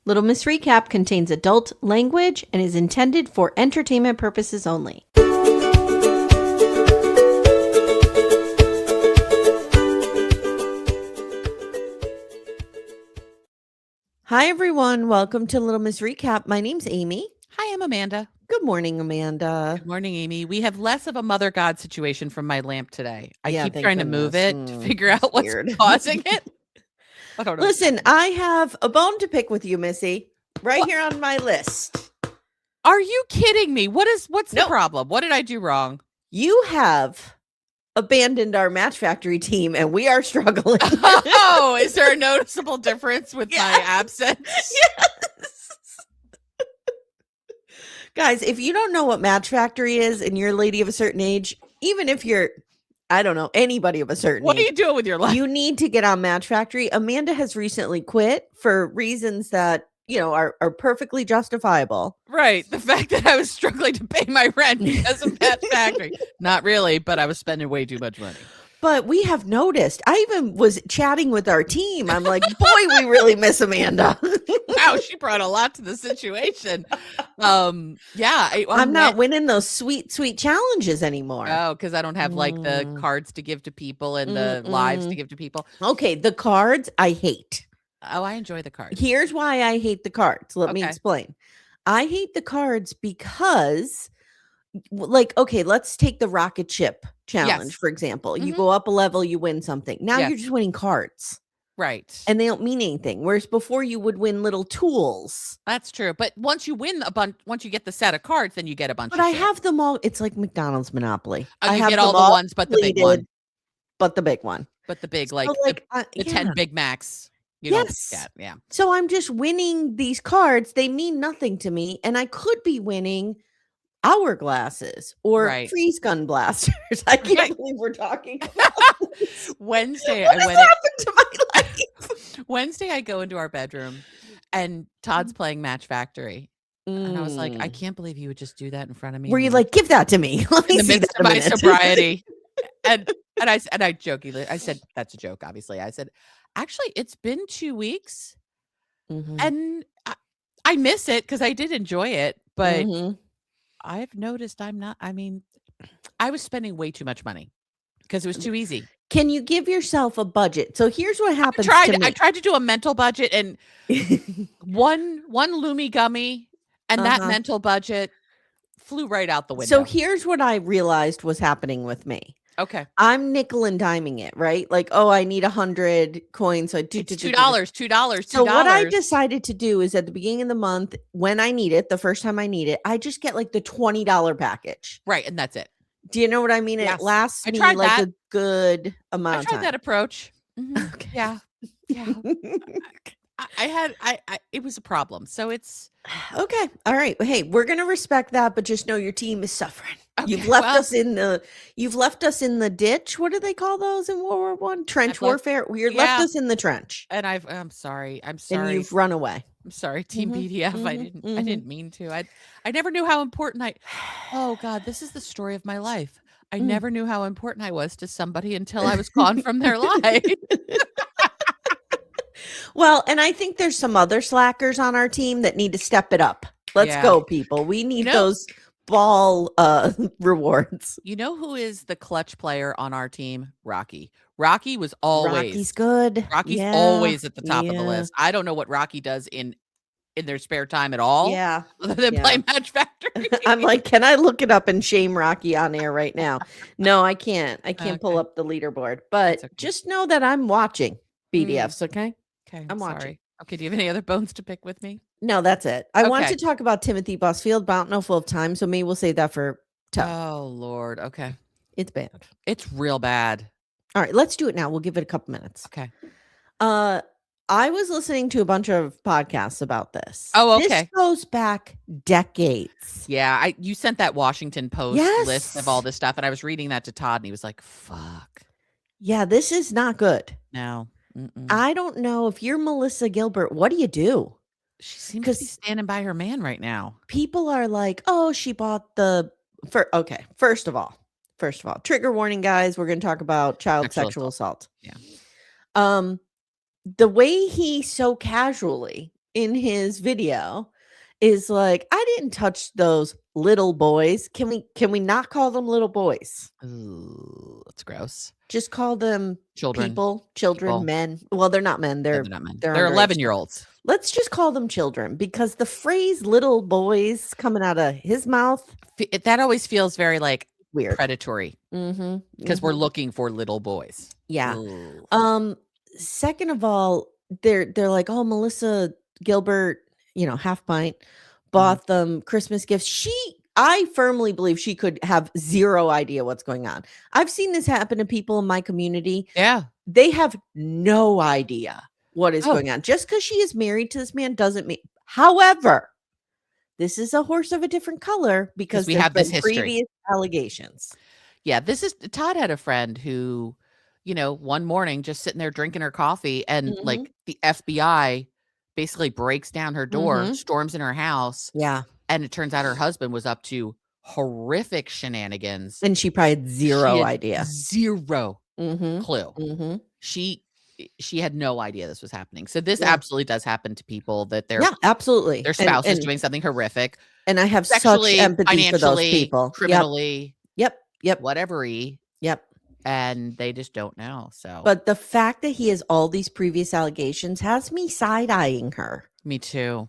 Little Miss Recap contains adult language and is intended for entertainment purposes only. Hi, everyone. Welcome to Little Miss Recap. My name's Amy. Hi, I'm Amanda. Good morning, Amanda. Good morning, Amy. We have less of a mother god situation from my lamp today. I Yeah, keep thank trying to move goodness. it to figure out what's weird. causing it. I don't know. Listen, I have a bone to pick with you, Missy, right here on my list. Are you kidding me? What's the problem? What did I do wrong? You have abandoned our Match Factory team and we are struggling. Oh, is there a noticeable difference with my absence? Yes. Guys, if you don't know what Match Factory is and you're a lady of a certain age, even if you're, I don't know, anybody of a certain What age, are you doing with your life? you need to get on Match Factory. Amanda has recently quit for reasons that, are perfectly justifiable. Right. The fact that I was struggling to pay my rent because of Match Factory. Not really, but I was spending way too much money. But we have noticed. I even was chatting with our team. I'm like, boy, we really miss Amanda. Wow, she brought a lot to the situation. Yeah. I'm not winning those sweet, sweet challenges anymore. Oh, because I don't have like the cards to give to people and the lives to give to people. Okay, the cards I hate. Oh, I enjoy the cards. Here's why I hate the cards. Let me explain. I hate the cards because, okay, let's take the rocket ship challenge, for example. You go up a level, you win something. Now you're just winning cards. Right. And they don't mean anything. Whereas before you would win little tools. That's true. But once you win once you get the set of cards, then you get a bunch but of I have them all. It's like McDonald's Monopoly. I have get all the ones, but the big one. But the big one. But the big, so the 10 Big Macs. Yes. Yeah. So I'm just winning these cards. They mean nothing to me. And I could be winning hourglasses or freeze gun blasters. I can't believe we're talking about this. Wednesday, what has happened to my life? Wednesday, I go into our bedroom and Todd's playing Match Factory. And I was like, I can't believe you would just do that in front of me. Were you like, give that to me? In the midst of my sobriety. and I jokingly, I said, that's a joke, obviously. I said, actually, it's been 2 weeks and I miss it because I did enjoy it. But I've noticed I was spending way too much money because it was too easy. Can you give yourself a budget? So here's what happens. I tried to do a mental budget and one Lumi gummy and that mental budget flew right out the window. So here's what I realized was happening with me. Okay. I'm nickel and diming it, right? Like, oh, I need 100 coins. So $2. So what I decided to do is at the beginning of the month, when I need it, the first time I need it, I just get like the $20 package. Right. And that's it. Do you know what I mean? Yes. It lasts me like a good amount of time. I tried that approach. Okay. Yeah. Yeah. It was a problem. So it's okay. All right. Hey, we're going to respect that, but just know your team is suffering. Okay, you've left us in the ditch. What do they call those in World War I? Trench warfare. You left us in the trench. And I'm sorry. And you've run away. I'm sorry, Team PDF. I didn't mean to. I never knew how important oh God, this is the story of my life. I never knew how important I was to somebody until I was gone from their life. Well, and I think there's some other slackers on our team that need to step it up. Let's go, people. We need those ball rewards. You know who is the clutch player on our team? Rocky. Rocky was always Rocky's good. Rocky's always at the top of the list. I don't know what Rocky does in their spare time at all. Yeah. Other than play Match Factory. I'm like, can I look it up and shame Rocky on air right now? No, I can't. I can't pull up the leaderboard. But just know that I'm watching BDFs, okay? Okay. I'm watching. Sorry. Okay, do you have any other bones to pick with me? No, that's it. I want to talk about Timothy Busfield, but I don't know if we'll have time, so maybe we'll save that for Oh, Lord. Okay. It's bad. It's real bad. All right, let's do it now. We'll give it a couple minutes. Okay. I was listening to a bunch of podcasts about this. Oh, okay. This goes back decades. Yeah, you sent that Washington Post list of all this stuff, and I was reading that to Todd, and he was like, fuck. Yeah, this is not good. No. I don't know if you're Melissa Gilbert, what do you do? She seems to be standing by her man right now. People are like, oh, she bought okay. First of all, trigger warning, guys. We're going to talk about child sexual assault. Yeah. The way he so casually in his video is like, I didn't touch those little boys. Can we not call them little boys? Ooh, that's gross. Just call them children, men. Well, they're not men. They're not men. They're 11-year-olds. Let's just call them children, because the phrase little boys coming out of his mouth, that always feels very like weird, predatory. Because we're looking for little boys. Yeah. Ooh. Second of all, they're like, oh, Melissa Gilbert, half pint, bought them Christmas gifts. I firmly believe she could have zero idea what's going on. I've seen this happen to people in my community. Yeah. They have no idea what is going on. Just because she is married to this man doesn't mean. However, this is a horse of a different color because we have this history. Previous allegations. Yeah, Todd had a friend who, one morning just sitting there drinking her coffee, and like the FBI basically breaks down her door, storms in her house. Yeah. And it turns out her husband was up to horrific shenanigans. And she probably had zero idea. Zero clue. She had no idea this was happening. So this absolutely does happen to people, that absolutely. Their spouse is doing something horrific. And I have sexually, such empathy for those people. Criminally. Yep. Whatever-y. Yep. And they just don't know. So, but the fact that he has all these previous allegations has me side-eyeing her. Me too.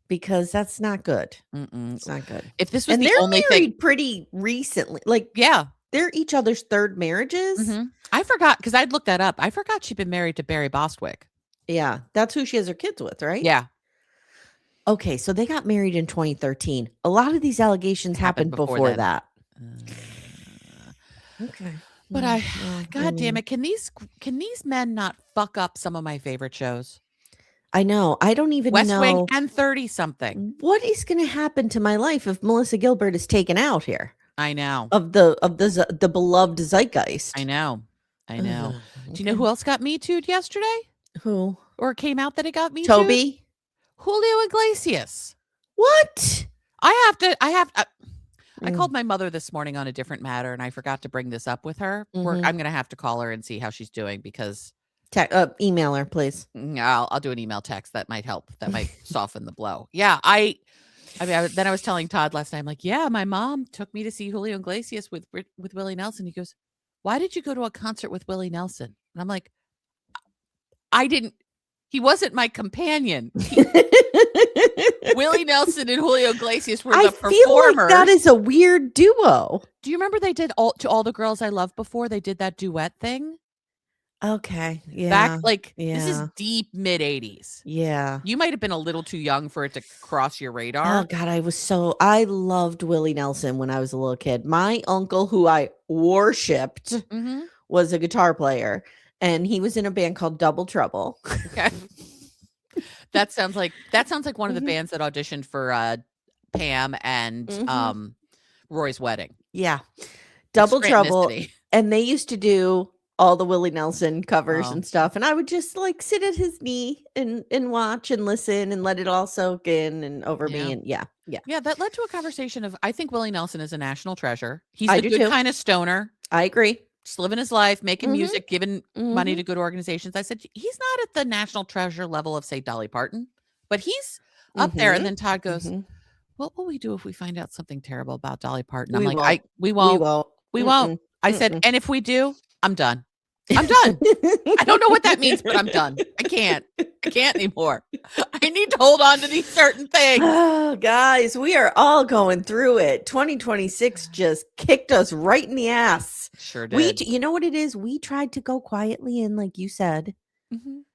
Because that's not good. It's not good. If this was the only thing, pretty recently, like, they're each other's third marriages. I forgot, because I'd looked that up. I forgot she'd been married to Barry Bostwick. Yeah, that's who she has her kids with, right? Yeah. Okay, so they got married in 2013. A lot of these allegations happened before that. Okay. But God damn it, can these men not fuck up some of my favorite shows? I know. I don't even West know. Wing and 30-something. What is going to happen to my life if Melissa Gilbert is taken out here? I know. Of the beloved zeitgeist. I know. Okay. Do you know who else got Me Too'd yesterday? Who? Or came out that it got Me Too'd? Toby? Julio Iglesias. What? I called my mother this morning on a different matter, and I forgot to bring this up with her. I'm going to have to call her and see how she's doing, because email her, please. I'll do an email text. That might help. That might soften the blow. Yeah. Then I was telling Todd last night, I'm like, yeah, my mom took me to see Julio Iglesias with Willie Nelson. He goes, why did you go to a concert with Willie Nelson? And I'm like, he wasn't my companion. Willie Nelson and Julio Iglesias were the performers. I feel like that is a weird duo. Do you remember they did To All the Girls I Loved Before? They did that duet thing. Okay. Yeah. Back, this is deep mid-'80s. Yeah. You might have been a little too young for it to cross your radar. Oh, God. I loved Willie Nelson when I was a little kid. My uncle, who I worshipped, was a guitar player, and he was in a band called Double Trouble. Okay. That sounds like one of the bands that auditioned for Pam and Roy's wedding. Yeah. Double Trouble. And they used to do all the Willie Nelson covers and stuff. And I would just sit at his knee and watch and listen and let it all soak in and over me. And yeah. That led to a conversation of, I think Willie Nelson is a national treasure. He's a good kind of stoner. I agree. Just living his life, making music, giving money to good organizations. I said, he's not at the national treasure level of, say, Dolly Parton, but he's up there. And then Todd goes, what will we do if we find out something terrible about Dolly Parton? I'm like, we won't. We won't. I said, and if we do, I'm done. I'm done. I don't know what that means, but I'm done. I can't anymore. I need to hold on to these certain things. Oh, guys, we are all going through it. 2026 just kicked us right in the ass. Sure did. You know what it is? We tried to go quietly in, like you said.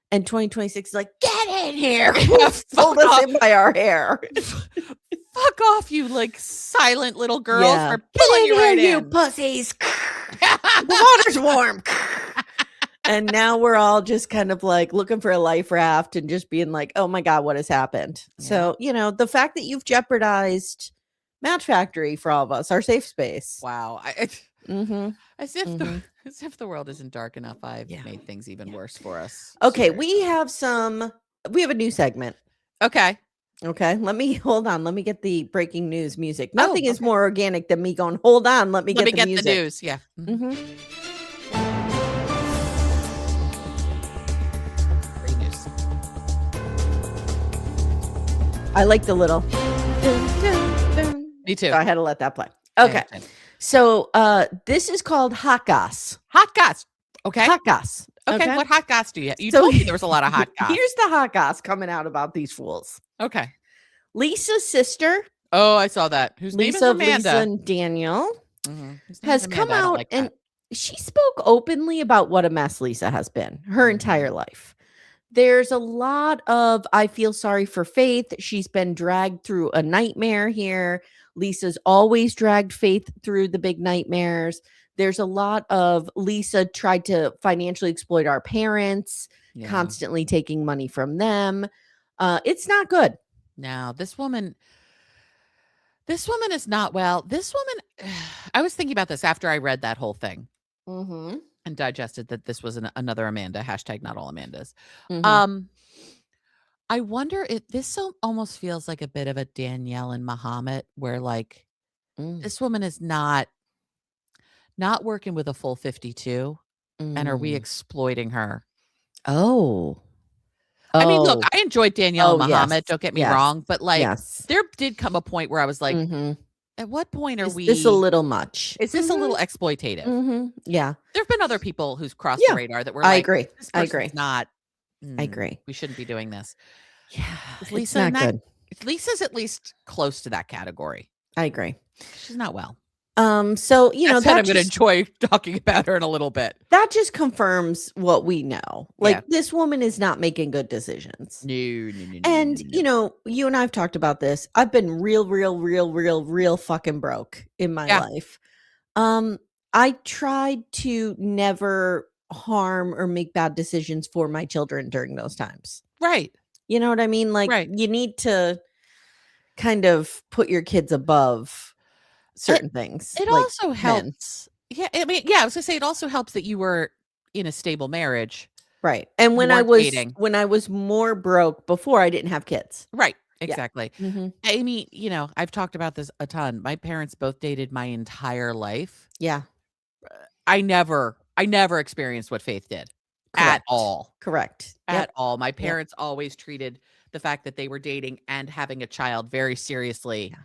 And 2026 is like, get in here. Hold us in by our hair. Fuck off, you silent little girls. We're pulling you right in. You pussies. The water's warm. And now we're all just kind of looking for a life raft and just being like, oh my God, what has happened? Yeah. So, the fact that you've jeopardized Match Factory for all of us, our safe space. Wow. As if the world isn't dark enough, I've made things even worse for us. Okay. We have a new segment. Okay. Let me get the breaking news music. Nothing is more organic than me going, hold on. Let me get the music. The news. Yeah. I like the little. Me too. So I had to let that play. Okay. So this is called hot goss. Hot goss. Okay. Hot goss. Okay. What hot goss do you have? You told me there was a lot of hot goss. Here's the hot goss coming out about these fools. Okay. Lisa's sister. Oh, I saw that. Whose name is Amanda? Lisa and Daniel has come out and she spoke openly about what a mess Lisa has been her entire life. There's a lot of, I feel sorry for Faith. She's been dragged through a nightmare here. Lisa's always dragged Faith through the big nightmares. There's a lot of Lisa tried to financially exploit our parents, constantly taking money from them. It's not good. No, this woman is not well. This woman, I was thinking about this after I read that whole thing and digested that this was another Amanda, hashtag not all Amandas. I wonder if this almost feels like a bit of a Danielle and Muhammad where like this woman is not working with a full 52 and are we exploiting her? I mean, look, I enjoyed Danielle and Muhammad, don't get me wrong, but like there did come a point where I was like, at what point are we? Is this a little much? Is this a little exploitative? Yeah. There've been other people who's crossed the radar that were like, I agree. I agree. Not, I agree. We shouldn't be doing this. Yeah. Is Lisa not good. Lisa's at least close to that category. I agree. She's not well. So, you know, I'm going to enjoy talking about her in a little bit. That just confirms what we know. Like this woman is not making good decisions. No. And, you know, you and I've talked about this. I've been real fucking broke in my life. I tried to never harm or make bad decisions for my children during those times. Right. You know what I mean? Like you need to kind of put your kids above certain things. It like also helps. Yeah. I mean, I was gonna say it also helps that you were in a stable marriage. Right. And when I was more broke before, I didn't have kids. Right. Exactly. I mean, you know, I've talked about this a ton. My parents both dated my entire life. Yeah. I never experienced what Faith did. At all. Correct. At all. My parents always treated the fact that they were dating and having a child very seriously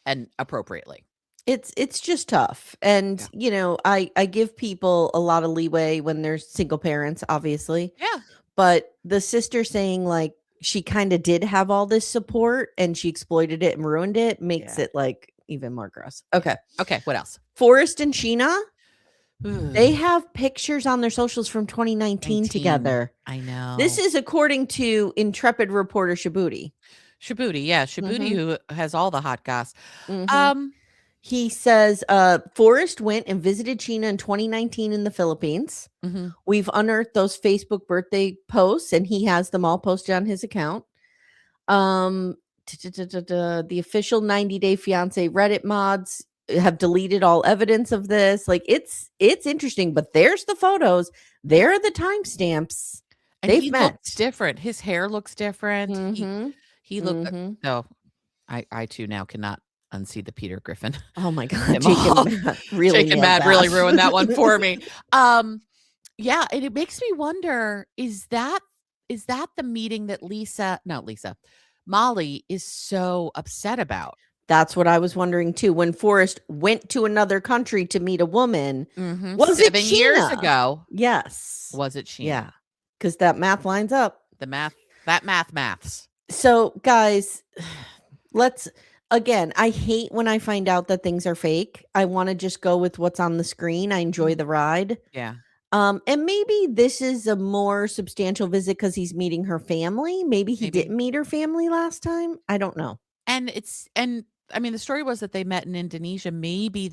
and appropriately. It's just tough. And, you know, I give people a lot of leeway when they're single parents, obviously. Yeah. But the sister saying like she kind of did have all this support and she exploited it and ruined it makes it like even more gross. Okay. Okay. What else? Forrest and Sheena. They have pictures on their socials from 2019 together. I know. This is according to intrepid reporter Shabuti. Shabuti, who has all the hot goss. He says Forrest went and visited Sheena in 2019 in the Philippines. We've unearthed those Facebook birthday posts, and he has them all posted on his account. The official 90-day Fiance Reddit mods have deleted all evidence of this. Like it's interesting, but there's the photos. There are the timestamps. And he looks different. His hair looks different. He looked. No, I too now cannot unsee the Peter Griffin. Oh my God, Jake and Matt really ruined that one for me. Yeah, and it makes me wonder: is that the meeting that Molly is so upset about? That's what I was wondering too. When Forrest went to another country to meet a woman, was 7 it Sheena? years ago? Yes. Was it Sheena? Yeah, because that math lines up. That maths. So, guys, again, I hate when I find out that things are fake. I want to just go with what's on the screen. I enjoy the ride. Yeah. And maybe this is a more substantial visit because he's meeting her family. Maybe he didn't meet her family last time. I don't know. And I mean, the story was that they met in Indonesia. Maybe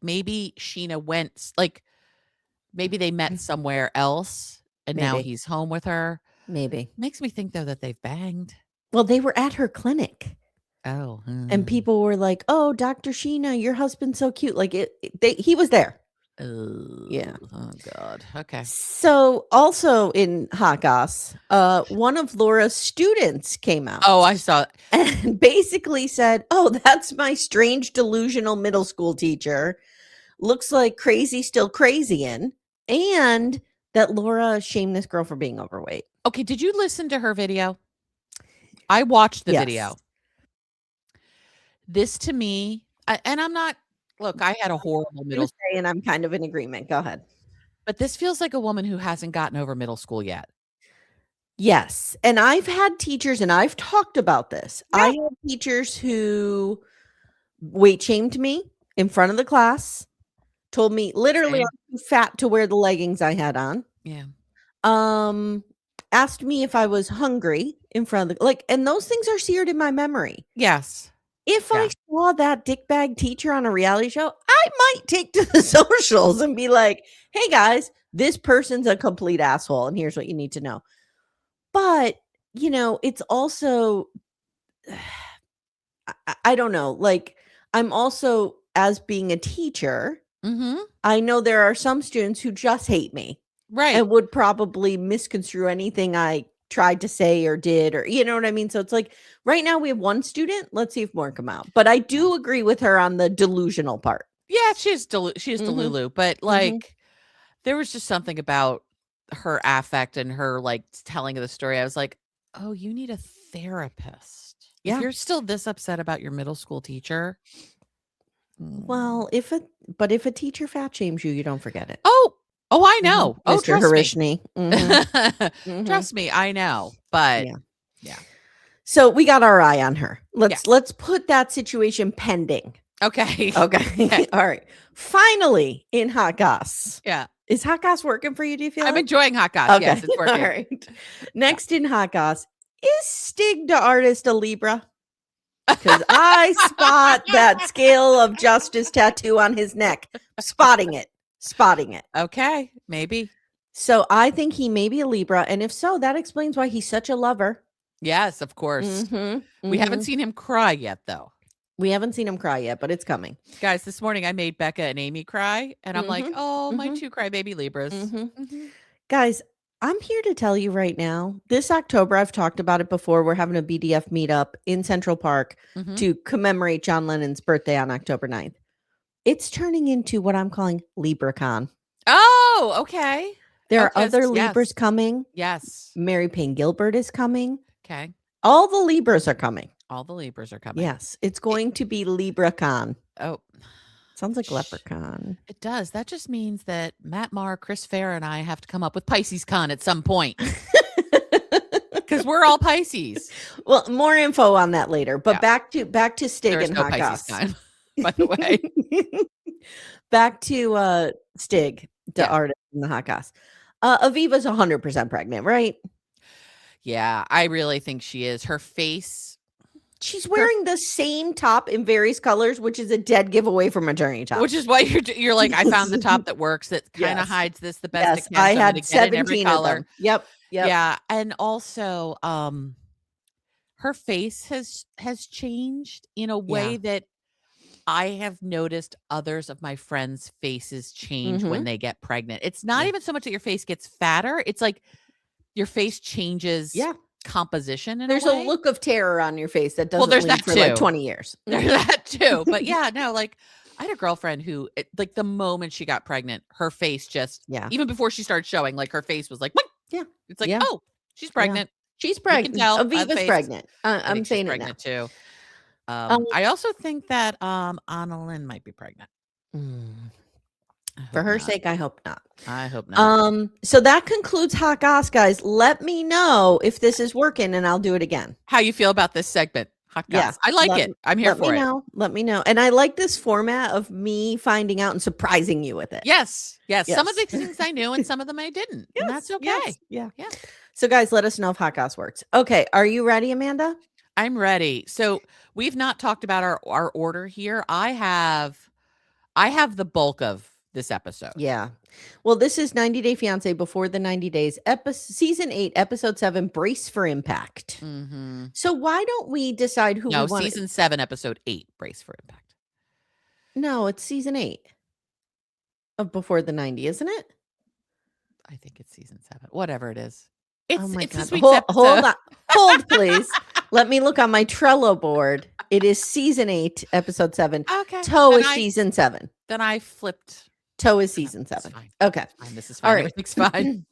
maybe Sheena went, maybe they met somewhere else and now he's home with her. Maybe. Makes me think, though, that they've banged. Well, they were at her clinic. Oh. And people were like, oh, Dr. Sheena, your husband's so cute. Like, he was there. Yeah. Oh, God. Okay. So, also in hot goss, one of Laura's students came out. Oh, I saw it. And basically said, oh, that's my strange, delusional middle school teacher. Looks like crazy, still crazying. And that Laura shamed this girl for being overweight. Okay. Did you listen to her video? I watched the video. This to me, and I'm not. Look, I had a horrible middle school, and I'm kind of in agreement. Go ahead. But this feels like a woman who hasn't gotten over middle school yet. Yes, and I've had teachers, and I've talked about this. Yeah. I had teachers who weight shamed me in front of the class, told me literally I'm too fat to wear the leggings I had on. Yeah. Asked me if I was hungry in front of the and those things are seared in my memory. Yes. If I saw that dickbag teacher on a reality show, I might take to the socials and be like, hey guys, this person's a complete asshole, and here's what you need to know. But, it's also, I don't know, like, I'm also, as being a teacher, I know there are some students who just hate me. Right. And would probably misconstrue anything I tried to say or did, or, you know what I mean? So it's like, right now we have one student. Let's see if more come out. But I do agree with her on the delusional part. Yeah, she is Delulu. But, like, there was just something about her affect and her, like, telling of the story. I was like, oh, you need a therapist. Yeah. If you're still this upset about your middle school teacher. Well, if a teacher fat shames you, you don't forget it. Oh, I know. Oh, Mr. Harishny. Trust me, I know. But yeah. So we got our eye on her. Let's put that situation pending. Okay. Okay. All right. Finally, in Hot Goss. Yeah. Is Hot Goss working for you? Do you feel I'm enjoying Hot Goss. Okay. Yes, it's working. All right. Next in Hot Goss, is Stig the artist a Libra? Because I spot that scale of justice tattoo on his neck. Spotting it. Okay, maybe. So I think he may be a Libra, and if so, that explains why he's such a lover. Yes, of course. We haven't seen him cry yet, though. We haven't seen him cry yet, but it's coming. Guys, this morning I made Becca and Amy cry, and I'm like, oh, my two crybaby Libras. Guys, I'm here to tell you right now, this October, I've talked about it before, we're having a BDF meetup in Central Park to commemorate John Lennon's birthday on October 9th. It's turning into what I'm calling LibraCon. Oh, okay. There are other Libras coming. Yes. Mary Payne Gilbert is coming. Okay. All the Libras are coming. Yes. It's going to be LibraCon. Oh. Sounds like Leprechaun. It does. That just means that Matt Maher, Chris Fair, and I have to come up with Pisces Con at some point. Because we're all Pisces. Well, more info on that later. But back to Stig and Hot Goss. By the way. Back to Stig, the artist in the Hot Goss. Aviva's 100% pregnant, right? Yeah, I really think she is. Her face. She's wearing the same top in various colors, which is a dead giveaway for maternity top. Which is why you're like, I found the top that works, that kind of hides this the best. Yes, I had 17 of them. Yep. Yeah, and also, her face has changed in a way that I have noticed others of my friends' faces change when they get pregnant. It's not even so much that your face gets fatter; it's like your face changes. Composition in there's a way. A look of terror on your face that doesn't there's leave that for too. Like 20 years. There's that too. But yeah, no, like I had a girlfriend who like the moment she got pregnant, her face just even before she started showing, like her face was like, what? Yeah. It's like, oh, she's pregnant. She's pregnant. Aviva's pregnant. I'm saying it now. Too. I also think that Annalyn might be pregnant. For her sake, I hope not. I hope not. So that concludes Hot Goss, guys. Let me know if this is working, and I'll do it again. How you feel about this segment? Hot Goss. Yeah, I like it. I'm here for it. Let me know. And I like this format of me finding out and surprising you with it. Yes. Some of the things I knew, and some of them I didn't. And that's okay. Yeah. So, guys, let us know if Hot Goss works. Okay, are you ready, Amanda? I'm ready. So we've not talked about our order here. I have the bulk of this episode. Yeah. Well, this is 90 Day Fiance Before the 90 Days, season 8, episode 7, Brace for Impact. So why don't we decide who we want? Season 7, episode 8, Brace for Impact. No, it's season 8 of Before the 90, isn't it? I think it's season 7. Whatever it is. It's this week's episode. Hold on. Hold, please. Let me look on my Trello board. It is season 8, episode 7. Okay. Toe is season 7. Then I flipped. Toe is season 7. Okay. This is fine. All right. Everything's fine.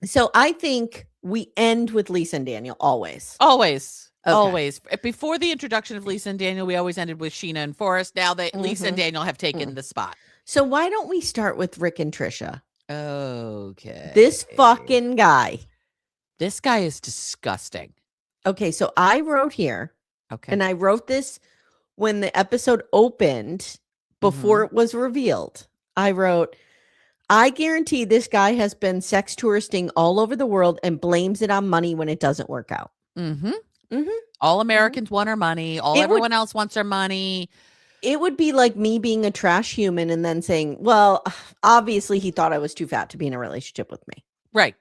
So I think we end with Lisa and Daniel always. Always. Okay. Always. Before the introduction of Lisa and Daniel, we always ended with Sheena and Forrest. Now that Lisa and Daniel have taken the spot. So why don't we start with Rick and Trisha? Okay. This fucking guy. This guy is disgusting. Okay, so I wrote here. Okay. And I wrote this when the episode opened before it was revealed. I wrote, I guarantee this guy has been sex touristing all over the world and blames it on money when it doesn't work out. All Americans want our money. Everyone else wants our money. It would be like me being a trash human and then saying, well, obviously he thought I was too fat to be in a relationship with me. Right.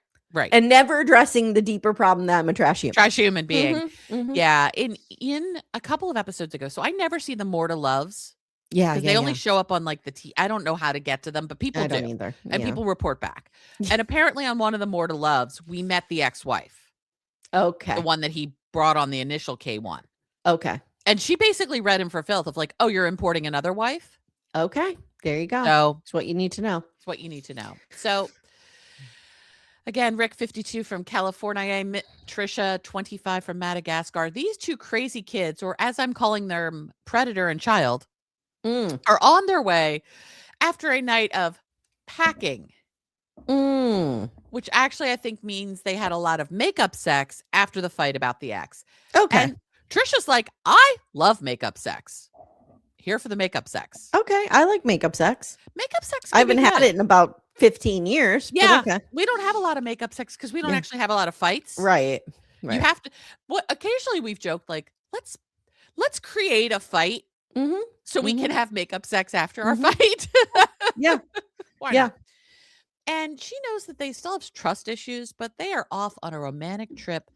And never addressing the deeper problem that I'm a trash human. Trash human being. Yeah. In a couple of episodes ago. So I never see the Morta Loves. Yeah. Because they only show up on like I don't know how to get to them, but people do. Either. And people report back. And apparently on one of the Morta Loves, we met the ex-wife. Okay. The one that he brought on the initial K1. Okay. And she basically read him for filth of like, oh, you're importing another wife? Okay. There you go. So it's what you need to know. It's what you need to know. So again, Rick 52 from California, Trisha 25 from Madagascar. These two crazy kids, or as I'm calling them, Predator and Child, are on their way after a night of packing. Which actually I think means they had a lot of makeup sex after the fight about the ex. Okay. And Trisha's like, I love makeup sex. Here for the makeup sex. Okay. I like makeup sex. Makeup sex. I haven't had it in about 15 years. Yeah. Okay. We don't have a lot of makeup sex because we don't actually have a lot of fights. Right. You have to. Occasionally we've joked like, let's create a fight so we can have makeup sex after our fight. Yeah. Why not? And she knows that they still have trust issues, but they are off on a romantic trip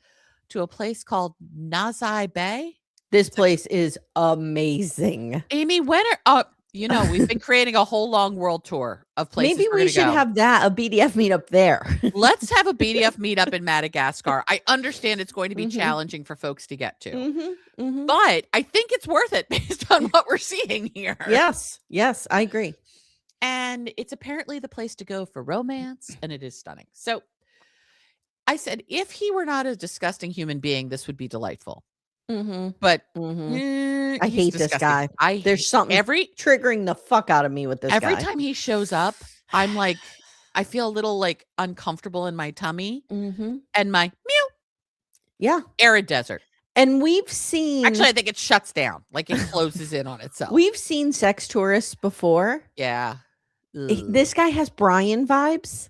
to a place called Nazai Bay. This place is amazing. Amy, we've been creating a whole long world tour of places. Maybe we should have a BDF meetup there. Let's have a BDF meetup in Madagascar. I understand it's going to be challenging for folks to get to, but I think it's worth it based on what we're seeing here. Yes, I agree. And it's apparently the place to go for romance, and it is stunning. So I said, if he were not a disgusting human being, this would be delightful. But I hate this guy. There's something triggering the fuck out of me with this guy. Every time he shows up, I'm like, I feel a little like uncomfortable in my tummy and my arid desert. And we've seen, actually, I think it shuts down, like it closes in on itself. We've seen sex tourists before. Yeah. This guy has Brian vibes.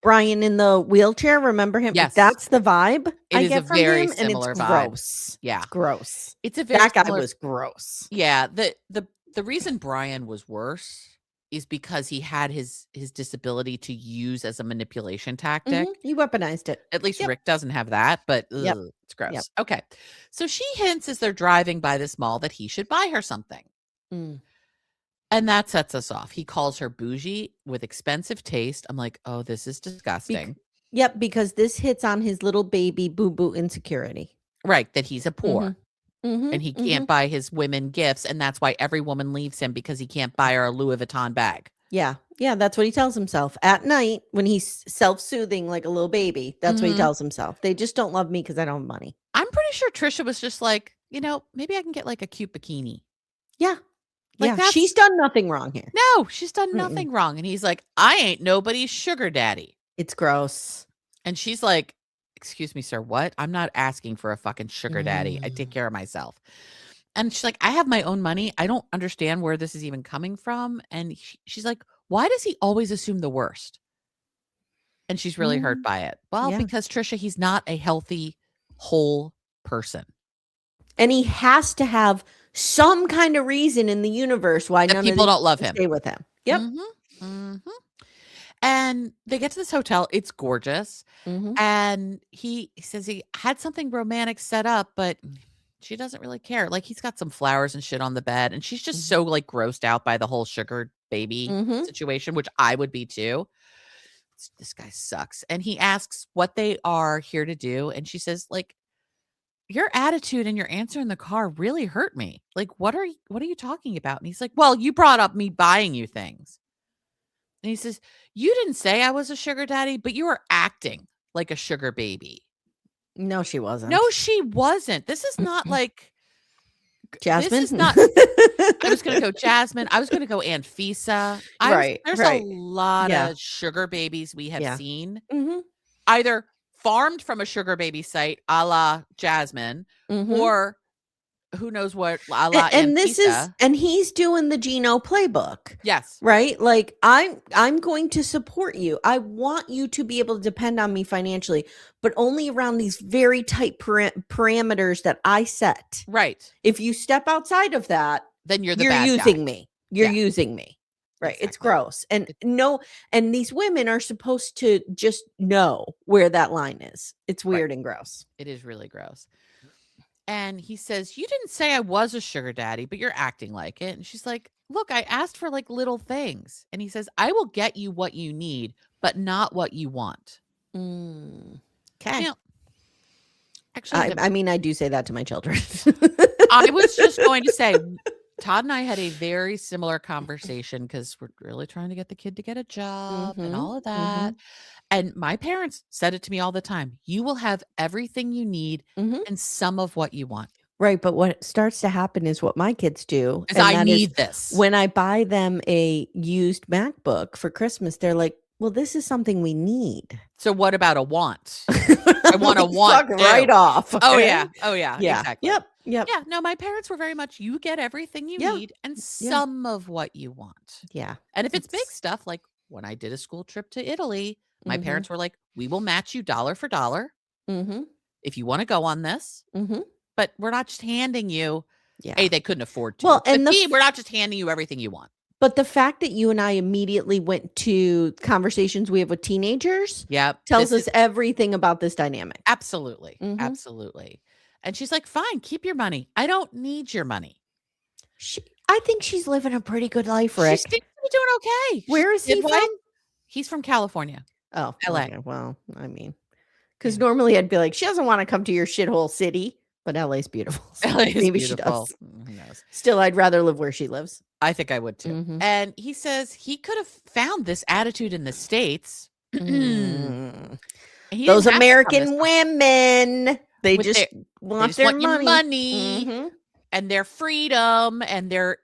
Brian in the wheelchair. Remember him? Yes. That's the vibe I get from him, and it's vibe. Gross. Yeah. It's gross. It's a very that guy was gross. Yeah. The reason Brian was worse is because he had his disability to use as a manipulation tactic. He weaponized it. At least Rick doesn't have that, but it's gross. Okay. So she hints as they're driving by this mall that he should buy her something. And that sets us off. He calls her bougie with expensive taste. I'm like, oh, this is disgusting. Because this hits on his little baby boo-boo insecurity. Right, that he's a poor. And he can't buy his women gifts. And that's why every woman leaves him, because he can't buy her a Louis Vuitton bag. Yeah, that's what he tells himself. At night, when he's self-soothing like a little baby, that's what he tells himself. They just don't love me because I don't have money. I'm pretty sure Trisha was just like, maybe I can get like a cute bikini. Yeah. She's done nothing wrong here. No, she's done nothing wrong. And he's like, I ain't nobody's sugar daddy. It's gross. And she's like, excuse me, sir, what? I'm not asking for a fucking sugar daddy. I take care of myself. And she's like, I have my own money. I don't understand where this is even coming from. And she's like, why does he always assume the worst? And she's really hurt by it. Well, because Trisha, he's not a healthy, whole person. And he has to have some kind of reason in the universe why none people of don't love him. Stay with him. Yep. And they get to this hotel. It's gorgeous. And he says he had something romantic set up, but she doesn't really care. Like, he's got some flowers and shit on the bed. And she's just so like grossed out by the whole sugar baby situation, which I would be too. This guy sucks. And he asks what they are here to do. And she says, like, your attitude and your answer in the car really hurt me. Like, what are you talking about? And he's like, well, you brought up me buying you things. And he says, you didn't say I was a sugar daddy, but you were acting like a sugar baby. No, she wasn't. No, she wasn't. This is not like Jasmine. This is not. I was going to go Jasmine. I was going to go Anfisa. There's a lot of sugar babies we have seen, either farmed from a sugar baby site, a la Jasmine, or who knows what, a la and Anfisa. This is, and he's doing the Gino playbook. Yes. Right? Like, I'm going to support you. I want you to be able to depend on me financially, but only around these very tight parameters that I set. Right. If you step outside of that, then you're using me. You're using me. Right. Exactly. It's gross. And and these women are supposed to just know where that line is. It's weird and gross. It is really gross. And he says, you didn't say I was a sugar daddy, but you're acting like it. And she's like, look, I asked for like little things. And he says, I will get you what you need, but not what you want. Okay. Now, actually, I mean, I do say that to my children. I was just going to say, Todd and I had a very similar conversation because we're really trying to get the kid to get a job and all of that. And my parents said it to me all the time. You will have everything you need and some of what you want. Right. But what starts to happen is what my kids do. Is I need this. When I buy them a used MacBook for Christmas, they're like, well, this is something we need. So what about a want? I want a want. Right off. Okay? Oh, yeah. Oh, yeah. Yeah. Exactly. Yep. Yeah. No, my parents were very much, you get everything you need and some of what you want. Yeah. And if it's big stuff, like when I did a school trip to Italy, my parents were like, we will match you dollar for dollar if you want to go on this. But we're not just handing you, A, they couldn't afford to. Well, and B, we're not just handing you everything you want. But the fact that you and I immediately went to conversations we have with teenagers tells us everything about this dynamic. Absolutely. Absolutely. And she's like, fine, keep your money. I don't need your money. I think she's living a pretty good life, Rick. She seems to be doing okay. Where is he from? He's from California. Oh, LA. Okay. Well, I mean, because normally I'd be like, she doesn't want to come to your shithole city, but LA's beautiful. So LA is maybe beautiful. She does. Who knows? Still, I'd rather live where she lives. I think I would too. And he says he could have found this attitude in the States. Those American women, they just want their money. And their freedom and their,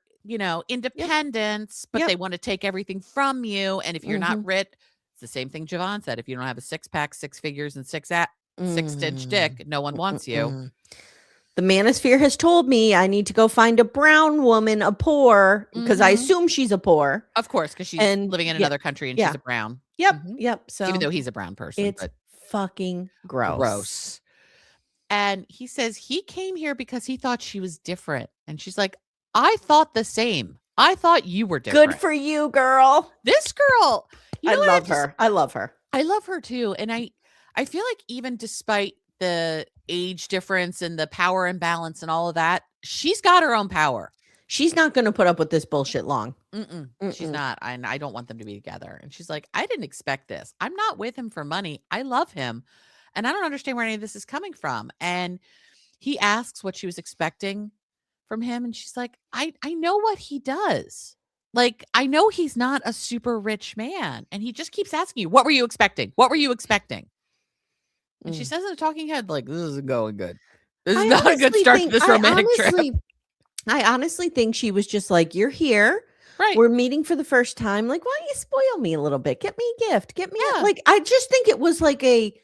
independence, but they want to take everything from you. And if you're not rich, it's the same thing Javon said. If you don't have a 6-pack, 6 figures, and 6-stitch dick, no one wants you. The manosphere has told me I need to go find a brown woman, a poor, because I assume she's a poor. Of course, because she's living in another country and she's a brown. Yep. So even though he's a brown person, it's fucking gross. And he says he came here because he thought she was different. And she's like, I thought the same. I thought you were different. Good for you, girl. This girl. I love her. I love her. I love her too. And I feel like even despite the age difference and the power imbalance and all of that, she's got her own power. She's not going to put up with this bullshit long. She's not. And I don't want them to be together. And she's like, I didn't expect this. I'm not with him for money. I love him. And I don't understand where any of this is coming from. And he asks what she was expecting from him. And she's like, I know what he does. Like, I know he's not a super rich man. And he just keeps asking you, what were you expecting? What were you expecting? And she says in a talking head, like, this isn't going good. This is not a good start to this romantic trip. I honestly think she was just like, you're here. Right. We're meeting for the first time. Like, why don't you spoil me a little bit? Get me a gift. Get me like, I just think it was like it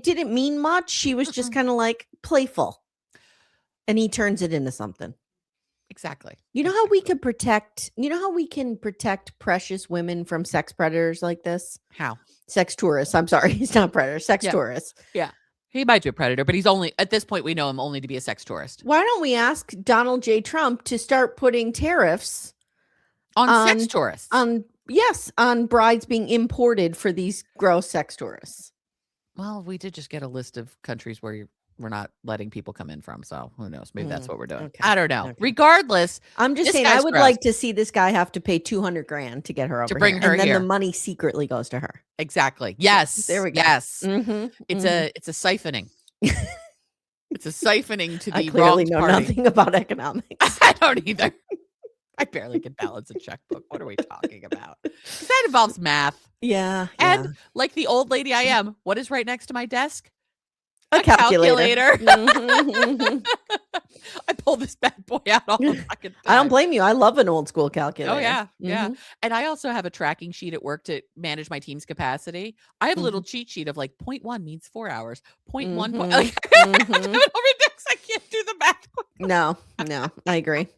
didn't mean much. She was just kind of like playful. And he turns it into something. Exactly. You know how we can protect precious women from sex predators like this? How? Sex tourists. I'm sorry. He's not predator. Sex tourists. Yeah. He might be a predator, but he's only, at this point, we know him only to be a sex tourist. Why don't we ask Donald J. Trump to start putting tariffs on sex tourists? On brides being imported for these gross sex tourists. Well, we did just get a list of countries where we're not letting people come in from. So who knows? Maybe that's what we're doing. Okay. I don't know. Okay. Regardless, I'm just saying I would like to see this guy have to pay $200,000 to get her over to bring her and then here. The money secretly goes to her. Exactly. Yes. There we go. Yes. It's a siphoning. It's a siphoning to the I clearly wrong know party. nothing about economics. I don't either. I barely can balance a checkbook. What are we talking about? Because that involves math. Yeah. And like the old lady I am, what is right next to my desk? A calculator. I pull this bad boy out all the fucking time. I don't blame you. I love an old school calculator. Oh, yeah. Yeah. And I also have a tracking sheet at work to manage my team's capacity. I have a little cheat sheet of like 0.1 means 4 hours. 0.1. Like, I can't do the math. No, I agree.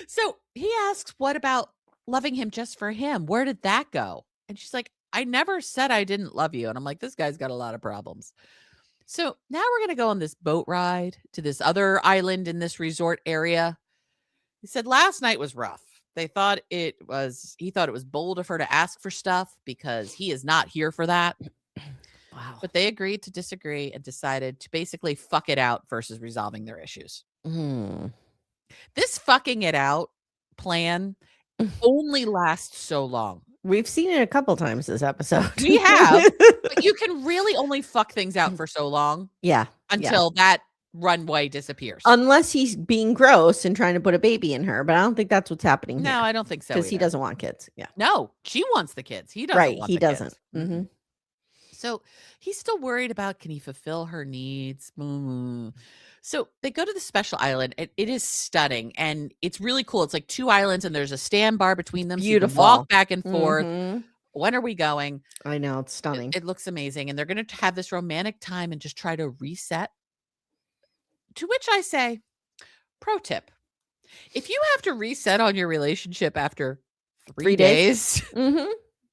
So he asks, what about loving him just for him? Where did that go? And she's like, I never said I didn't love you. And I'm like, this guy's got a lot of problems. So now we're going to go on this boat ride to this other island in this resort area. He said last night was rough. He thought it was bold of her to ask for stuff because he is not here for that. Wow. But they agreed to disagree and decided to basically fuck it out versus resolving their issues. This fucking it out plan only lasts so long. We've seen it a couple times this episode. We have. But you can really only fuck things out for so long. Yeah. Until that runway disappears. Unless he's being gross and trying to put a baby in her. But I don't think that's what's happening here. No, I don't think so. Because he doesn't want kids. Yeah. No, she wants the kids. He doesn't want the kids. He doesn't. So he's still worried about, can he fulfill her needs? So they go to the special island. It is stunning. And it's really cool. It's like 2 islands and there's a bar between them. Beautiful. So you can walk back and forth. When are we going? I know. It's stunning. It looks amazing. And they're going to have this romantic time and just try to reset. To which I say, pro tip. If you have to reset on your relationship after 3 days,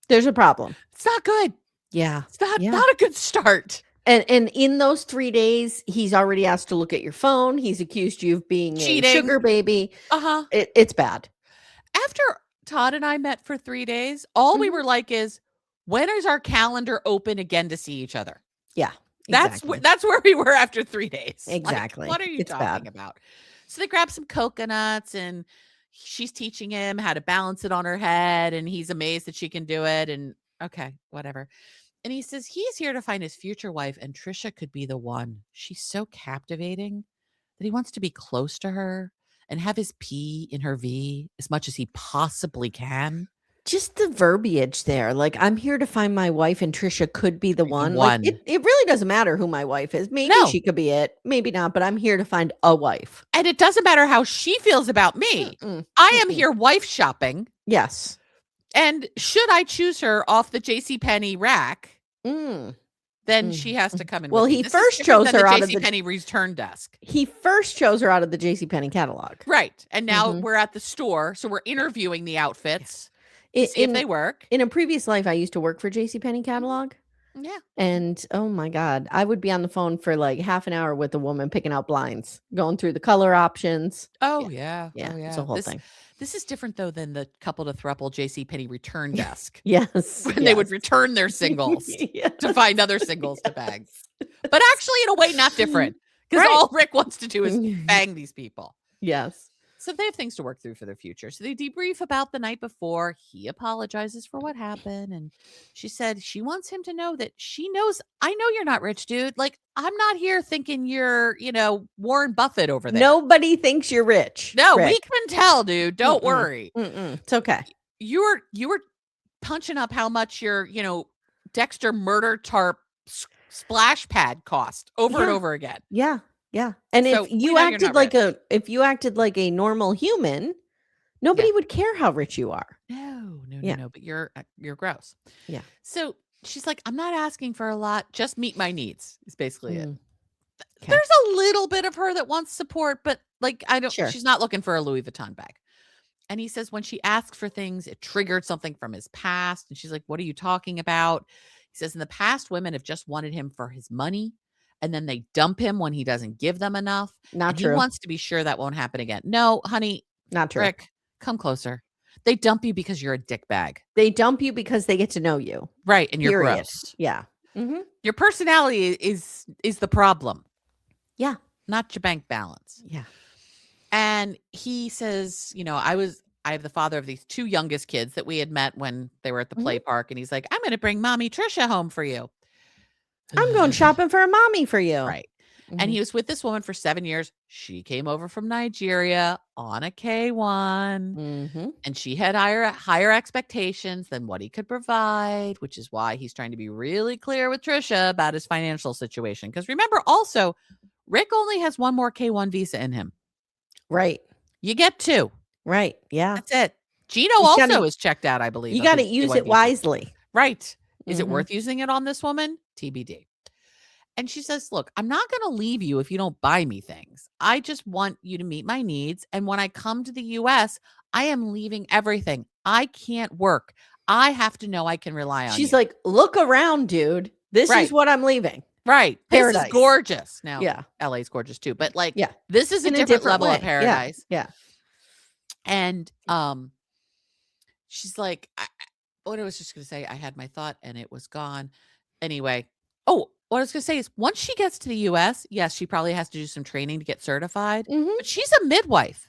there's a problem. It's not good. Yeah. It's not a good start. And in those 3 days, he's already asked to look at your phone. He's accused you of being cheating. A sugar baby. It's bad. After Todd and I met for 3 days, all we were like is, when is our calendar open again to see each other? Yeah. Exactly. That's where we were after 3 days. Exactly. Like, what are you talking about? So they grab some coconuts and she's teaching him how to balance it on her head. And he's amazed that she can do it. And okay, whatever. And he says he's here to find his future wife and Trisha could be the one. She's so captivating that he wants to be close to her and have his P in her V as much as he possibly can. Just the verbiage there. Like, I'm here to find my wife and Trisha could be the one. Like, it really doesn't matter who my wife is. Maybe she could be it. Maybe not. But I'm here to find a wife. And it doesn't matter how she feels about me. I am here wife shopping. Yes. And should I choose her off the JCPenney rack, then she has to come in. Well, he first chose her out of the JCPenney return desk. He first chose her out of the JCPenney catalog. Right. And now we're at the store. So we're interviewing the outfits to see if they work. In a previous life, I used to work for JCPenney catalog. Yeah. And oh my God, I would be on the phone for like half an hour with a woman picking out blinds, going through the color options. Oh, yeah. Yeah. Oh, yeah. It's a whole thing. This is different, though, than the couple to throuple JCPenney return desk. Yes. When they would return their singles to find other singles to bang. But actually, in a way, not different. Because all Rick wants to do is bang these people. Yes. So they have things to work through for their future. So they debrief about the night before. He apologizes for what happened. And she said she wants him to know that she knows, I know you're not rich, dude. Like, I'm not here thinking you're, Warren Buffett over there. Nobody thinks you're rich. No, Rick. we can tell, dude. Don't worry. It's okay. You were punching up how much your, Dexter murder tarp splash pad cost over and over again. Yeah. Yeah. And so if you acted like a normal human, nobody would care how rich you are. No, but you're gross. Yeah. So she's like, I'm not asking for a lot, just meet my needs. Is basically it. Okay. There's a little bit of her that wants support, but like she's not looking for a Louis Vuitton bag. And he says when she asked for things, it triggered something from his past. And she's like, what are you talking about? He says in the past, women have just wanted him for his money. And then they dump him when he doesn't give them enough. Not true. He wants to be sure that won't happen again. No, honey. Not true. Rick, come closer. They dump you because you're a dick bag. They dump you because they get to know you. Right. And you're gross. Yeah. Your personality is the problem. Yeah. Not your bank balance. Yeah. And he says, I have the father of these 2 youngest kids that we had met when they were at the play park. And he's like, I'm going to bring mommy Trisha home for you. I'm going shopping for a mommy for you. Right. And he was with this woman for 7 years. She came over from Nigeria on a K1, and she had higher expectations than what he could provide, which is why he's trying to be really clear with Trisha about his financial situation. Because remember, also, Rick only has one more K1 visa in him. Right. You get 2. Right. Yeah. That's it. Gino also is checked out, I believe. You got to use it wisely. Right. Is it worth using it on this woman? TBD. And she says, look, I'm not going to leave you if you don't buy me things. I just want you to meet my needs. And when I come to the US, I am leaving everything. I can't work. I have to know I can rely on you. She's like, look around, dude. This is what I'm leaving. Right. Paradise. This is gorgeous. Now, yeah. LA's gorgeous too. But like, this is a different level of paradise. Yeah. And she's like, what I was just going to say, I had my thought and it was gone. Anyway. Oh, what I was going to say is once she gets to the US, yes, she probably has to do some training to get certified. But she's a midwife.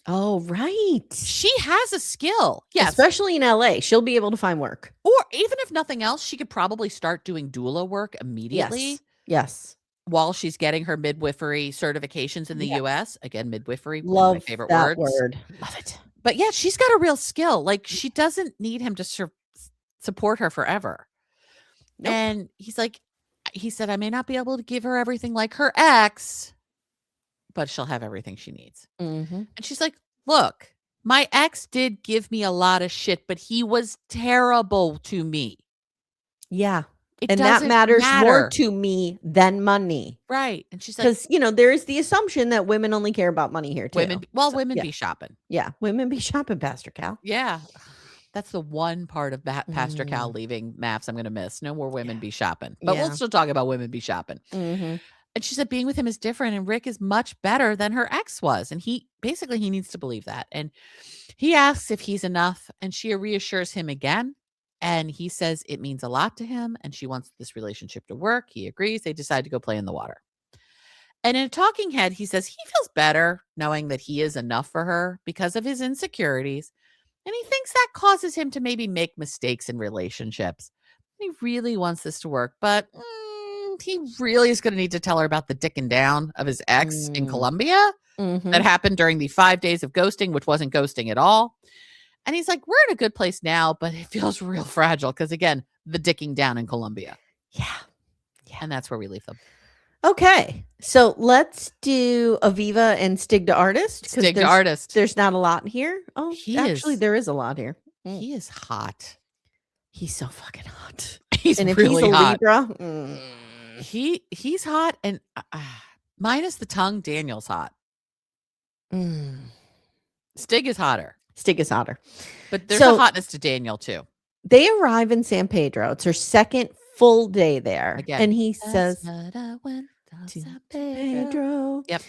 Oh, right. She has a skill. Yes. Especially in LA. She'll be able to find work. Or even if nothing else, she could probably start doing doula work immediately. Yes. While she's getting her midwifery certifications in the US. Again, midwifery, love one of my favorite that words. Word. Love it. But yeah, she's got a real skill. Like she doesn't need him to support her forever. Nope. And he said, I may not be able to give her everything like her ex, but she'll have everything she needs. And she's like, look, my ex did give me a lot of shit, but he was terrible to me. Yeah. And that matters more to me than money. Right. And she's like, because, there is the assumption that women only care about money here too. Women be shopping. Yeah. Women be shopping, Pastor Cal. Yeah. That's the one part of Pastor Cal leaving MAFS I'm going to miss. No more women be shopping. But we'll still talk about women be shopping. And she said being with him is different. And Rick is much better than her ex was. And he needs to believe that. And he asks if he's enough. And she reassures him again. And he says it means a lot to him. And she wants this relationship to work. He agrees. They decide to go play in the water. And in a talking head, he says he feels better knowing that he is enough for her because of his insecurities. And he thinks that causes him to maybe make mistakes in relationships. He really wants this to work, but he really is going to need to tell her about the dicking down of his ex in Colombia that happened during the 5 days of ghosting, which wasn't ghosting at all. And he's like, we're in a good place now, but it feels real fragile because, again, the dicking down in Colombia. Yeah. And that's where we leave them. Okay. So let's do Aviva and Stig to Artist. Stig to Artist. There's not a lot here. Oh, there is a lot here. He is hot. He's so fucking hot. He's and if really he's a hot. Libra, he's hot, and minus the tongue, Daniel's hot. Stig is hotter. But there's a hotness to Daniel too. They arrive in San Pedro. It's her second full day there. Again, and he says to San Pedro. Yep.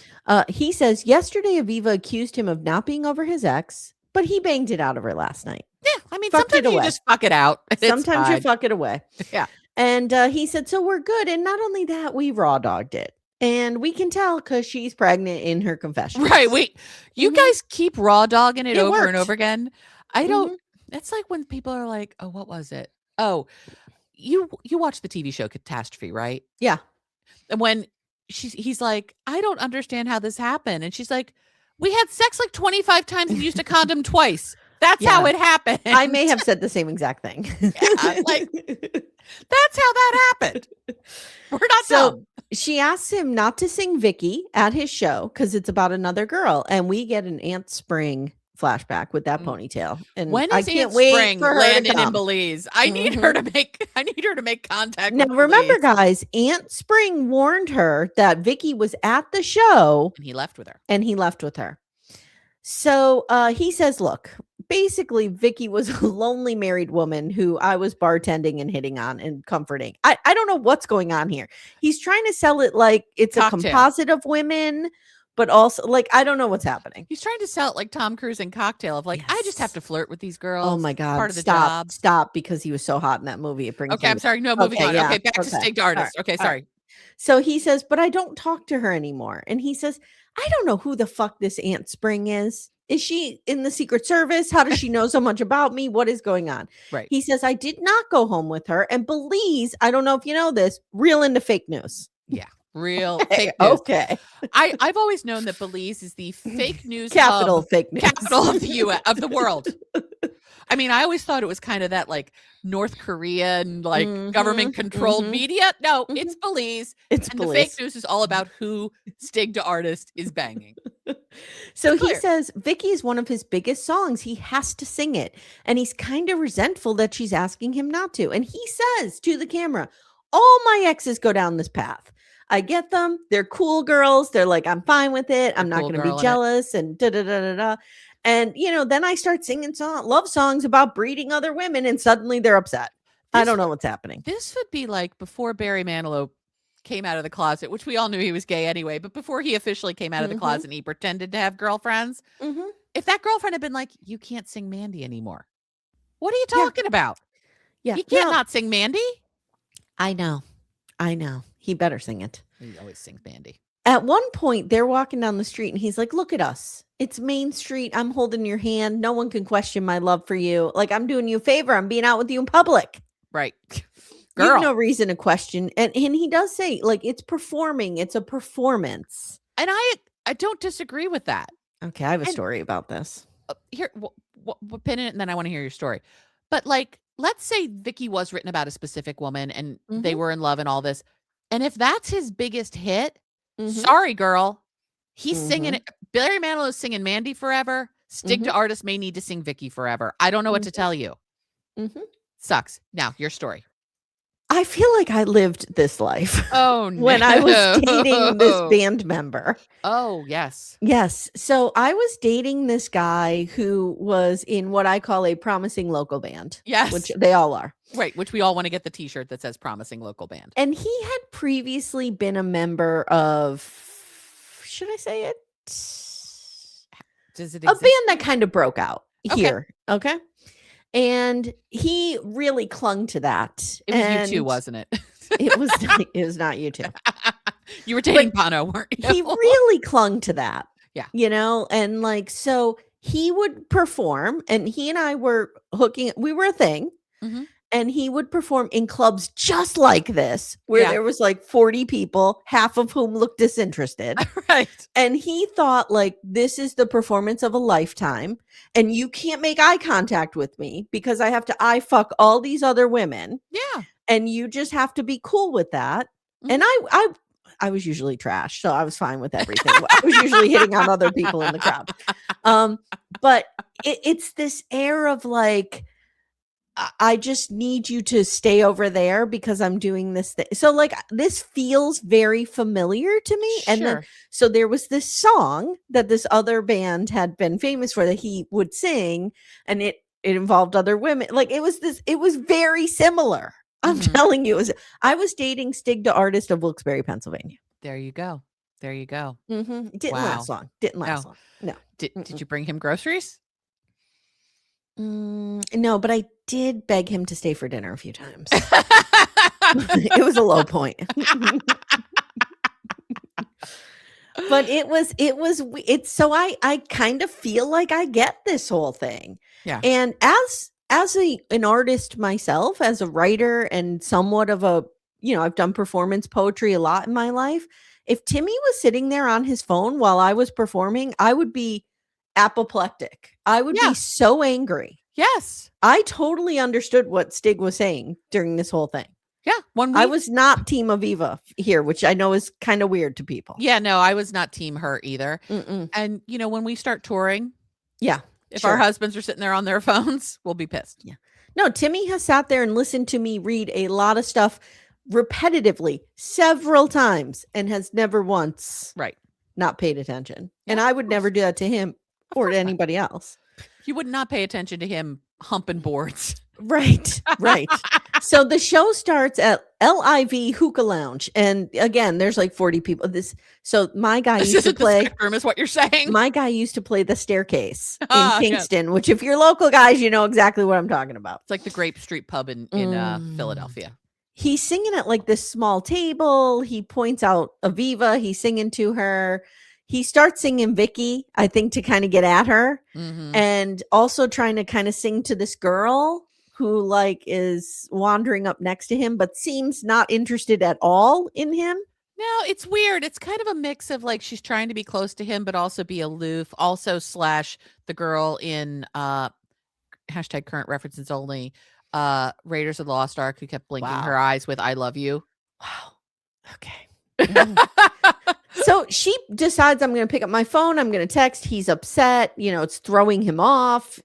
He says yesterday Aviva accused him of not being over his ex, but he banged it out of her last night. Yeah, I mean, sometimes you just fuck it out. Sometimes you fuck it away. Yeah. And he said, so we're good. And not only that, we raw dogged it. And we can tell because she's pregnant in her confession. Right. You guys keep raw dogging it over and over again. I don't. It's like when people are like, oh, what was it? Oh, you watch the TV show Catastrophe, right? Yeah. And when he's like, I don't understand how this happened. And she's like, we had sex like 25 times and used a condom twice. That's how it happened. I may have said the same exact thing. Like, that's how that happened. We're not dumb. She asks him not to sing Vicky at his show because it's about another girl. And we get an Aunt Spring flashback with that ponytail. And when is I can't Aunt wait Spring for her landing in Belize? I need her to make contact. Now with remember, Belize. guys, Aunt Spring warned her that Vicky was at the show. And he left with her. So he says, look, basically Vicky was a lonely married woman who I was bartending and hitting on and comforting. I don't know what's going on here. He's trying to sell it like it's a composite of women, but also like, I don't know what's happening. He's trying to sell it like Tom Cruise in Cocktail of like, I just have to flirt with these girls. Oh my God. Part of the job. Stop, because he was so hot in that movie. It brings okay, I'm sorry. No, moving on. Yeah. Okay, back to Stig to Artist. Okay, sorry. Right. So he says, but I don't talk to her anymore. And he says, I don't know who the fuck this Aunt Spring is. Is she in the Secret Service? How does she know so much about me? What is going on? Right. He says, I did not go home with her. And Belize, I don't know if you know this, real into fake news. Yeah. Real fake news. Okay. I've always known that Belize is the fake news capital fake news. Capital of the US, of the world. I mean, I always thought it was kind of that like North Korean, like government controlled media. No, it's Belize. It's and Belize. The fake news is all about who Stig the artist is banging. So he says Vicky is one of his biggest songs. He has to sing it. And he's kind of resentful that she's asking him not to. And he says to the camera, all my exes go down this path. I get them. They're cool girls. They're like, I'm fine with it. I'm not going to be jealous and da da da da da. And, you know, then I start singing love songs about breeding other women and suddenly they're upset. I don't know what's happening. This would be like before Barry Manilow came out of the closet, which we all knew he was gay anyway, but before he officially came out of the closet and he pretended to have girlfriends. If that girlfriend had been like, you can't sing Mandy anymore. What are you talking about? Yeah. You can't not sing Mandy. I know. He better sing it. He always sings Mandy. At one point, they're walking down the street and he's like, look at us. It's Main Street. I'm holding your hand. No one can question my love for you. Like, I'm doing you a favor. I'm being out with you in public. Right. Girl. You have no reason to question. And he does say, like, it's performing. It's a performance. And I don't disagree with that. Okay, I have a story about this. Here, we'll pin it and then I want to hear your story. But, like, let's say Vicky was written about a specific woman and they were in love and all this. And if that's his biggest hit, sorry, girl. He's singing it. Barry Manilow is singing Mandy forever. Stig the artist may need to sing Vicky forever. I don't know what to tell you. Sucks. Now, your story. I feel like I lived this life. Oh, no. When I was dating this band member. Oh, yes. Yes. So I was dating this guy who was in what I call a promising local band. Yes. Which they all are. Right. Which we all want to get the t-shirt that says promising local band. And he had previously been a member of, should I say it? Does it exist? A band that kind of broke out here. Okay. And he really clung to that. It was U2, wasn't it? It was not U2. You were dating Bono, weren't you? He really clung to that. Yeah. You know, and like, so he would perform and he and I were we were a thing. And he would perform in clubs just like this, where there was like 40 people, half of whom looked disinterested. Right. And he thought, like, this is the performance of a lifetime. And you can't make eye contact with me because I have to eye fuck all these other women. Yeah. And you just have to be cool with that. And I was usually trash, so I was fine with everything. I was usually hitting on other people in the crowd. But it's this air of like, I just need you to stay over there because I'm doing this thing. So like this feels very familiar to me. Sure. And then, so there was this song that this other band had been famous for that he would sing and it involved other women. Like it was very similar. I'm telling you, I was dating Stig the artist of Wilkes-Barre, Pennsylvania. There you go. Didn't last long. No. Did you bring him groceries? No, but I did beg him to stay for dinner a few times. It was a low point. But it's so I kind of feel like I get this whole thing. Yeah. And as an artist myself, as a writer and somewhat of a, I've done performance poetry a lot in my life. If Timmy was sitting there on his phone while I was performing, I would be apoplectic. I would be so angry. Yes. I totally understood what Stig was saying during this whole thing. Yeah. I was not team Aviva here, which I know is kind of weird to people. Yeah, no, I was not team her either. And when we start touring, if our husbands are sitting there on their phones, we'll be pissed. Yeah. No, Timmy has sat there and listened to me read a lot of stuff repetitively several times and has never once not paid attention. Yeah, and I would never do that to him or to anybody else. You would not pay attention to him humping boards. Right. So the show starts at LIV Hookah Lounge. And again, there's like 40 people. So my guy used to play. The room is what you're saying. My guy used to play the Staircase in Kingston, which if you're local guys, you know exactly what I'm talking about. It's like the Grape Street pub in Philadelphia. He's singing at like this small table. He points out Aviva. He's singing to her. He starts singing Vicky, I think, to kind of get at her, and also trying to kind of sing to this girl who like is wandering up next to him, but seems not interested at all in him. No, it's weird. It's kind of a mix of like she's trying to be close to him, but also be aloof. Also, slash the girl in hashtag current references only, Raiders of the Lost Ark, who kept blinking her eyes with "I love you." Wow. Okay. So she decides, I'm going to pick up my phone. I'm going to text. He's upset. It's throwing him off.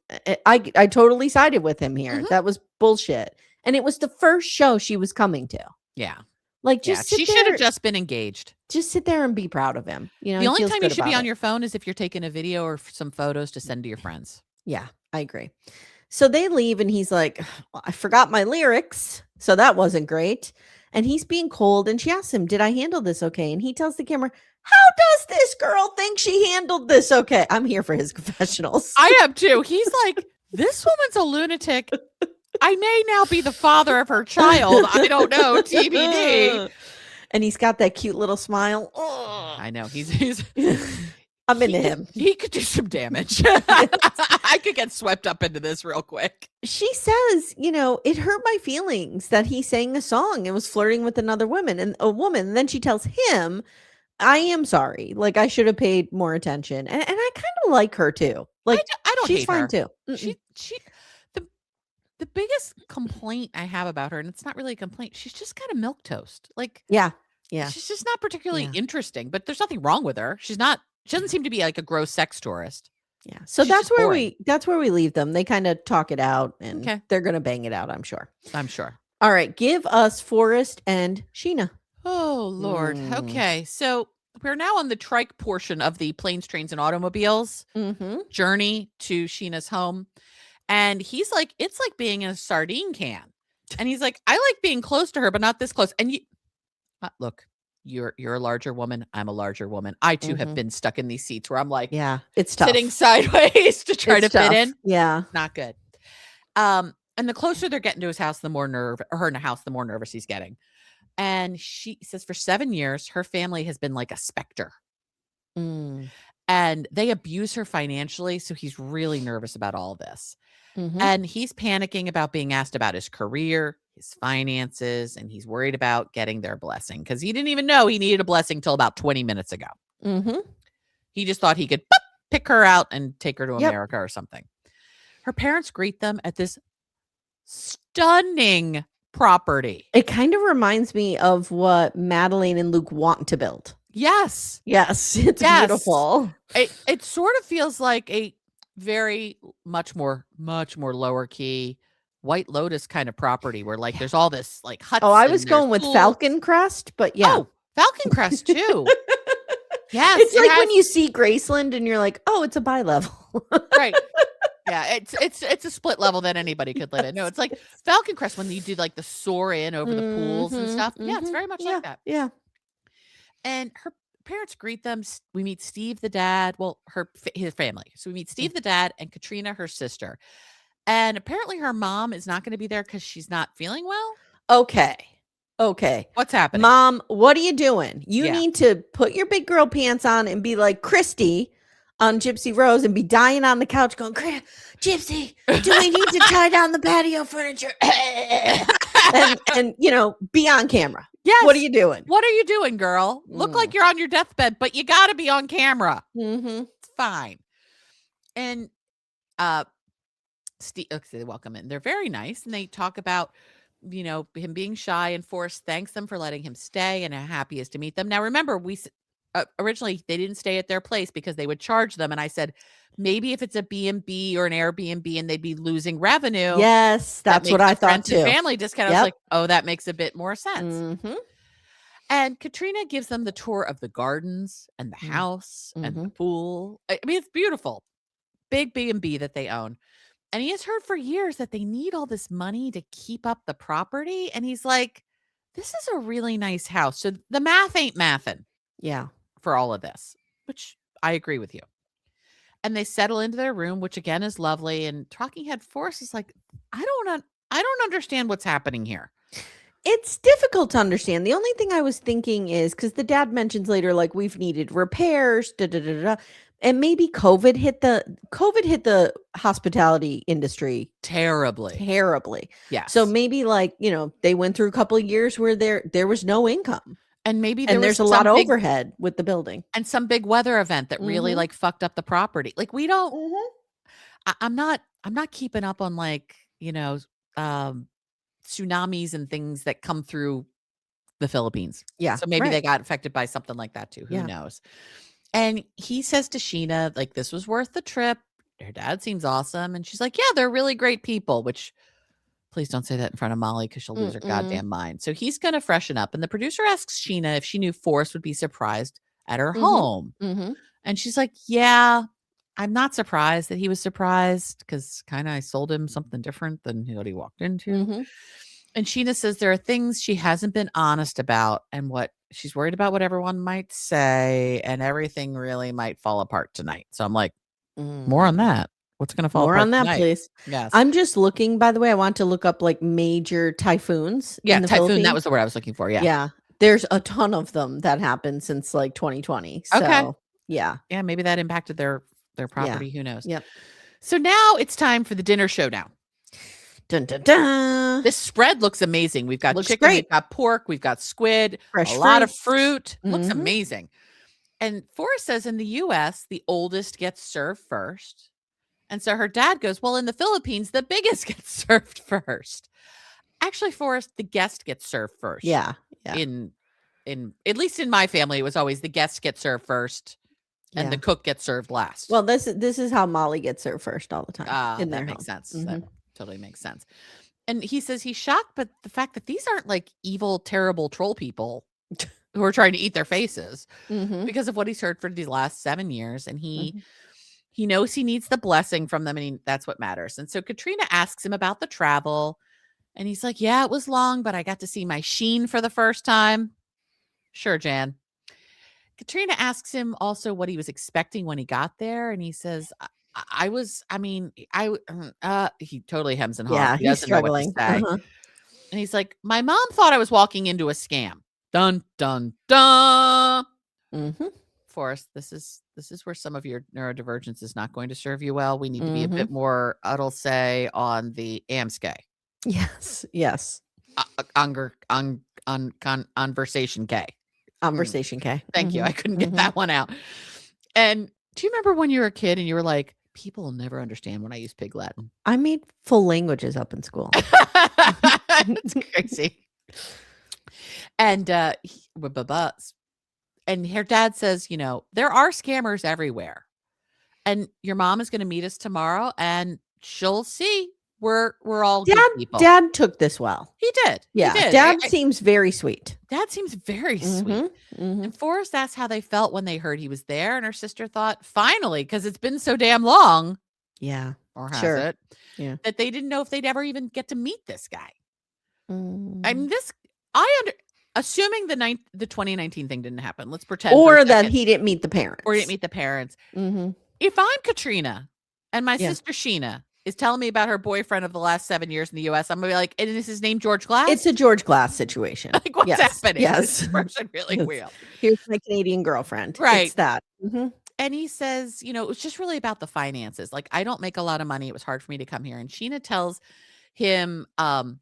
I totally sided with him here. That was bullshit. And it was the first show she was coming to. Yeah. Like, just she should have just been engaged. Just sit there and be proud of him. The only time you should be on your phone is if you're taking a video or some photos to send to your friends. Yeah, I agree. So they leave and he's like, well, I forgot my lyrics. So that wasn't great. And he's being cold. And she asks him, did I handle this okay? And he tells the camera, how does this girl think she handled this okay? I'm here for his confessionals. I am too. He's like, this woman's a lunatic. I may now be the father of her child. I don't know. TBD. And he's got that cute little smile. Oh. I know. He's I'm into him. He could do some damage. I could get swept up into this real quick. She says, it hurt my feelings that he sang a song and was flirting with another woman. And then she tells him, I am sorry. Like, I should have paid more attention. And I kind of like her too. Like, I don't she's hate fine her. Too. She the biggest complaint I have about her, and it's not really a complaint, she's just kind of milquetoast. Like, yeah. She's just not particularly interesting, but there's nothing wrong with her. She doesn't seem to be like a gross sex tourist. Yeah. So that's where we leave them. They kind of talk it out and they're going to bang it out, I'm sure. All right. Give us Forrest and Sheena. Oh, Lord. Okay. So we're now on the trike portion of the planes, trains, and automobiles journey to Sheena's home. And he's like, it's like being in a sardine can. And he's like, I like being close to her, but not this close. And look, you're a larger woman. I'm a larger woman. I too have been stuck in these seats where I'm like, yeah, it's tough. Sitting sideways to try to fit in. Yeah. Not good. And the closer they're getting to his house, the more the more nervous he's getting. And she says for 7 years, her family has been like a specter. And they abuse her financially. So he's really nervous about all this. And he's panicking about being asked about his career, his finances, and he's worried about getting their blessing because he didn't even know he needed a blessing till about 20 minutes ago. He just thought he could pick her out and take her to America or something. Her parents greet them at this stunning property. It kind of reminds me of what Madeline and Luke want to build. Yes. It's beautiful. It sort of feels like a very much more lower key White Lotus kind of property where like there's all this like huts. Oh, I was going with Falcon Crest, but yeah. Oh, Falcon Crest too. Yes. It's like when you see Graceland and you're like, oh, it's a bi-level. Right. Yeah, it's a split level that anybody could live in. No, it's like Falcon Crest when you do like the soar in over the pools and stuff. Yeah, it's very much like that. Yeah. And her parents greet them. We meet Steve, the dad. Well, his family. So we meet Steve, the dad, and Katrina, her sister. And apparently her mom is not going to be there because she's not feeling well. Okay. What's happening? Mom, what are you doing? You need to put your big girl pants on and be like Christy on Gypsy Rose and be dying on the couch going, Gypsy, do we need to tie down the patio furniture? and be on camera. Yes. What are you doing? What are you doing, girl? Look like you're on your deathbed, but you got to be on camera. It's fine. And Steve, they welcome in. They're very nice. And they talk about, him being shy, and Forrest thanks them for letting him stay and how happy he is to meet them. Now, remember, originally they didn't stay at their place because they would charge them. And I said, maybe if it's a B&B or an Airbnb and they'd be losing revenue. Yes, that's what I thought too. Family discount. I was like, oh, that makes a bit more sense. And Katrina gives them the tour of the gardens and the house and the pool. I mean, it's beautiful. Big B&B that they own. And he has heard for years that they need all this money to keep up the property. And he's like, this is a really nice house. So the math ain't mathin'. Yeah. For all of this, which I agree with you. And they settle into their room, which again is lovely. And Talking Head Force is like, I don't understand what's happening here. It's difficult to understand. The only thing I was thinking is because the dad mentions later, like we've needed repairs, and maybe COVID hit the hospitality industry terribly. Yeah. So maybe like they went through a couple of years where there was no income. And maybe and there's a lot of overhead with the building. And some big weather event that really like fucked up the property. Like we don't I'm not keeping up on like, tsunamis and things that come through the Philippines. Yeah. So maybe they got affected by something like that too. Who knows? And he says to Sheena, like, this was worth the trip. Her dad seems awesome. And she's like, yeah, they're really great people, which please don't say that in front of Molly because she'll lose her goddamn mind. So he's going to freshen up. And the producer asks Sheena if she knew Forrest would be surprised at her home. And she's like, yeah, I'm not surprised that he was surprised because kind of I sold him something different than what he walked into. And Sheena says there are things she hasn't been honest about and what she's worried about what everyone might say and everything really might fall apart tonight. So I'm like, more on that. What's going to fall apart on that, tonight? please. Yes. I'm just looking, by the way, I want to look up like major typhoons. Yeah, in the typhoon. Philippines. That was the word I was looking for. Yeah. Yeah. There's a ton of them that happened since like 2020. So, okay. Yeah. Yeah. Maybe that impacted their property. Yeah. Who knows? Yep. So now it's time for the dinner showdown. Dun, dun, dun. This spread looks amazing. We've got chicken, we've got pork, we've got squid, fresh lot of fruit. Looks amazing. And Forrest says in the US, the oldest gets served first. And so her dad goes, well, in the Philippines, the biggest gets served first. Actually, Forrest, the guest gets served first. Yeah. In at least in my family, it was always the guest gets served first and the cook gets served last. Well, this is how Molly gets served first all the time. That makes sense. That totally makes sense. And he says he's shocked, but the fact that these aren't like evil, terrible troll people who are trying to eat their faces because of what he's heard for these last 7 years. And he knows he needs the blessing from them, and that's what matters. And so Katrina asks him about the travel, and he's like, yeah, it was long, but I got to see my Sheen for the first time. Sure, Jan. Katrina asks him also what he was expecting when he got there, and he says, he totally hems and haws. Yeah, he doesn't struggling. Know what to say. And he's like, my mom thought I was walking into a scam. Dun, dun, dun. Forrest, this is where some of your neurodivergence is not going to serve you well. We need to be a bit more, I'll say, on the AMSK. Yes. Conversation K. Conversation K. Thank you. I couldn't get that one out. And do you remember when you were a kid and you were like, people will never understand when I use Pig Latin? I made full languages up in school. It's crazy. And and her dad says, there are scammers everywhere. And your mom is going to meet us tomorrow and she'll see we're all good people. Dad took this well. He did. Yeah. He did. Dad seems very sweet. Dad seems very sweet. And Forrest asked how they felt when they heard he was there. And her sister thought, finally, because it's been so damn long. Yeah. Or has it? Yeah. That they didn't know if they'd ever even get to meet this guy. I mean, assuming the 2019 thing didn't happen, let's pretend. Or that he didn't meet the parents. If I'm Katrina and my sister Sheena is telling me about her boyfriend of the last 7 years in the US, I'm going to be like, and is his name George Glass? It's a George Glass situation. Like, what's happening? Yes. This person really real. Here's my Canadian girlfriend. Right. It's that. And he says, it was just really about the finances. Like, I don't make a lot of money. It was hard for me to come here. And Sheena tells him to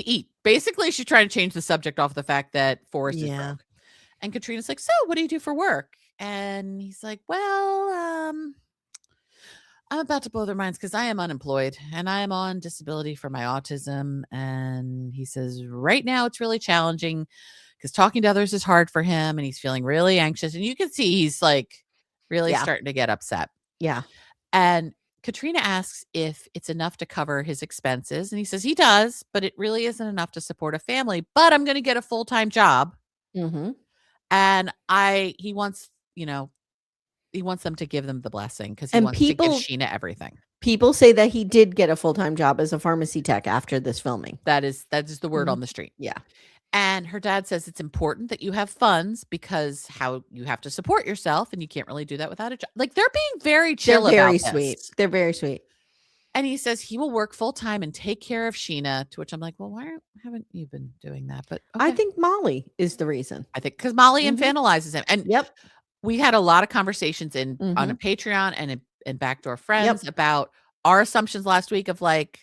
eat. Basically, she's trying to change the subject off the fact that Forrest is broke. And Katrina's like, so what do you do for work? And he's like, well, I'm about to blow their minds because I am unemployed and I am on disability for my autism. And he says, right now it's really challenging because talking to others is hard for him and he's feeling really anxious. And you can see he's like really starting to get upset. Yeah. And Katrina asks if it's enough to cover his expenses. And he says he does, but it really isn't enough to support a family. But I'm going to get a full-time job. And he wants, he wants them to give them the blessing because he wants to give Sheena everything. People say that he did get a full-time job as a pharmacy tech after this filming. That is the word on the street. Yeah. And her dad says it's important that you have funds because how you have to support yourself and you can't really do that without a job. Like they're being very chill about this. They're very sweet. They're very sweet. And he says he will work full time and take care of Sheena, to which I'm like, well, why haven't you been doing that? But okay. I think Molly is the reason. I think because Molly infantilizes him. And we had a lot of conversations on a Patreon and in Backdoor Friends about our assumptions last week of like,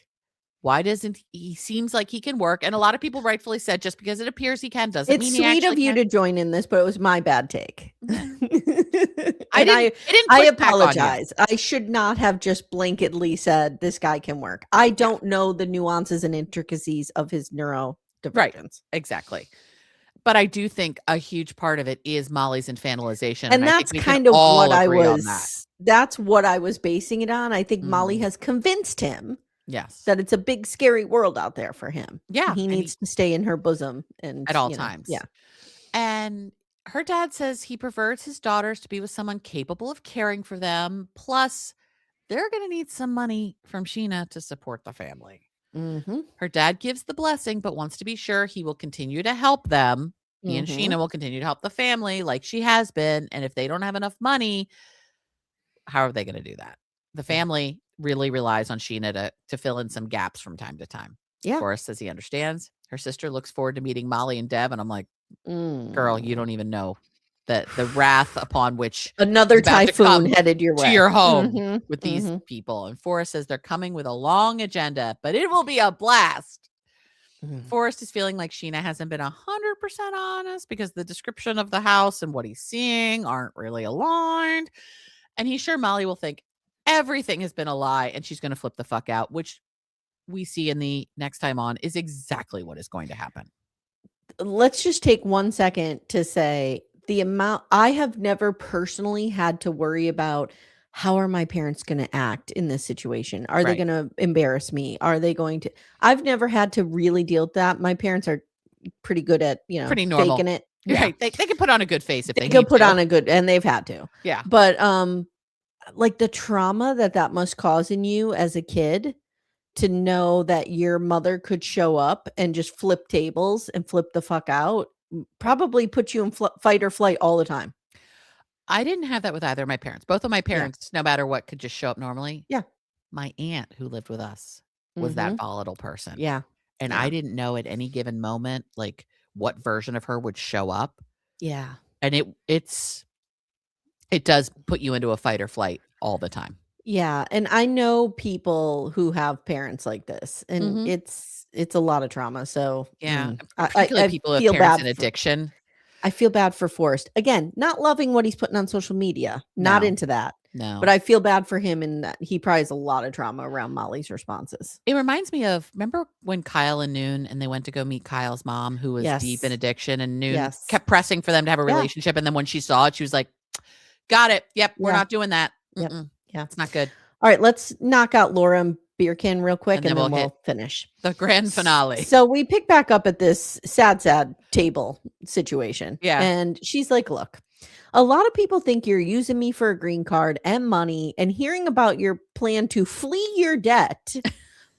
Why doesn't he seems like he can work? And a lot of people rightfully said just because it appears he can doesn't mean he actually It's sweet of you to join in this, but it was my bad take. I didn't apologize. I should not have just blanketly said this guy can work. I don't know the nuances and intricacies of his neurodivergence. Right. Exactly. But I do think a huge part of it is Molly's infantilization. And that's kind of what that's what I was basing it on. I think Molly has convinced him that it's a big, scary world out there for him. Yeah. He needs to stay in her bosom and at all times. Yeah. And her dad says he prefers his daughters to be with someone capable of caring for them. Plus, they're going to need some money from Sheena to support the family. Mm-hmm. Her dad gives the blessing, but wants to be sure he will continue to help them. He and Sheena will continue to help the family like she has been. And if they don't have enough money, how are they going to do that? The family really relies on Sheena to fill in some gaps from time to time. Yeah. Forrest says he understands. Her sister looks forward to meeting Molly and Deb. And I'm like, girl, you don't even know that the wrath upon which another typhoon headed your way to your home with these people. And Forrest says they're coming with a long agenda, but it will be a blast. Forrest is feeling like Sheena hasn't been 100% honest because the description of the house and what he's seeing aren't really aligned. And he's sure Molly will think everything has been a lie and she's going to flip the fuck out, which we see in the next time on is exactly what is going to happen. Let's just take 1 second to say the amount I have never personally had to worry about. How are my parents going to act in this situation? Are they going to embarrass me? Are they going to? I've never had to really deal with that. My parents are pretty good at, pretty normal. Faking it. Yeah. Right. They can put on a good face if they can put on a good, and they've had to. Yeah. But like the trauma that must cause in you as a kid to know that your mother could show up and just flip tables and flip the fuck out probably put you in fight or flight all the time. I didn't have that with either of my parents. Both of my parents, no matter what, could just show up normally. Yeah. My aunt who lived with us was that volatile person. Yeah. And I didn't know at any given moment, like what version of her would show up. Yeah. And it does put you into a fight or flight all the time. Yeah. And I know people who have parents like this, and it's a lot of trauma. So particularly people who have parents in addiction. I feel bad for Forrest. Again, not loving what he's putting on social media. Not into that. No. But I feel bad for him in that he probably has a lot of trauma around Molly's responses. It reminds me of, remember when Kyle and Noon and they went to go meet Kyle's mom who was deep in addiction, and Noon kept pressing for them to have a relationship. And then when she saw it, she was like, got it. Yep. We're not doing that. Yep. Yeah. It's not good. All right. Let's knock out Laura and Birkan real quick, and then we'll finish the grand finale. So we pick back up at this sad table situation. Yeah. And she's like, look, a lot of people think you're using me for a green card and money, and hearing about your plan to flee your debt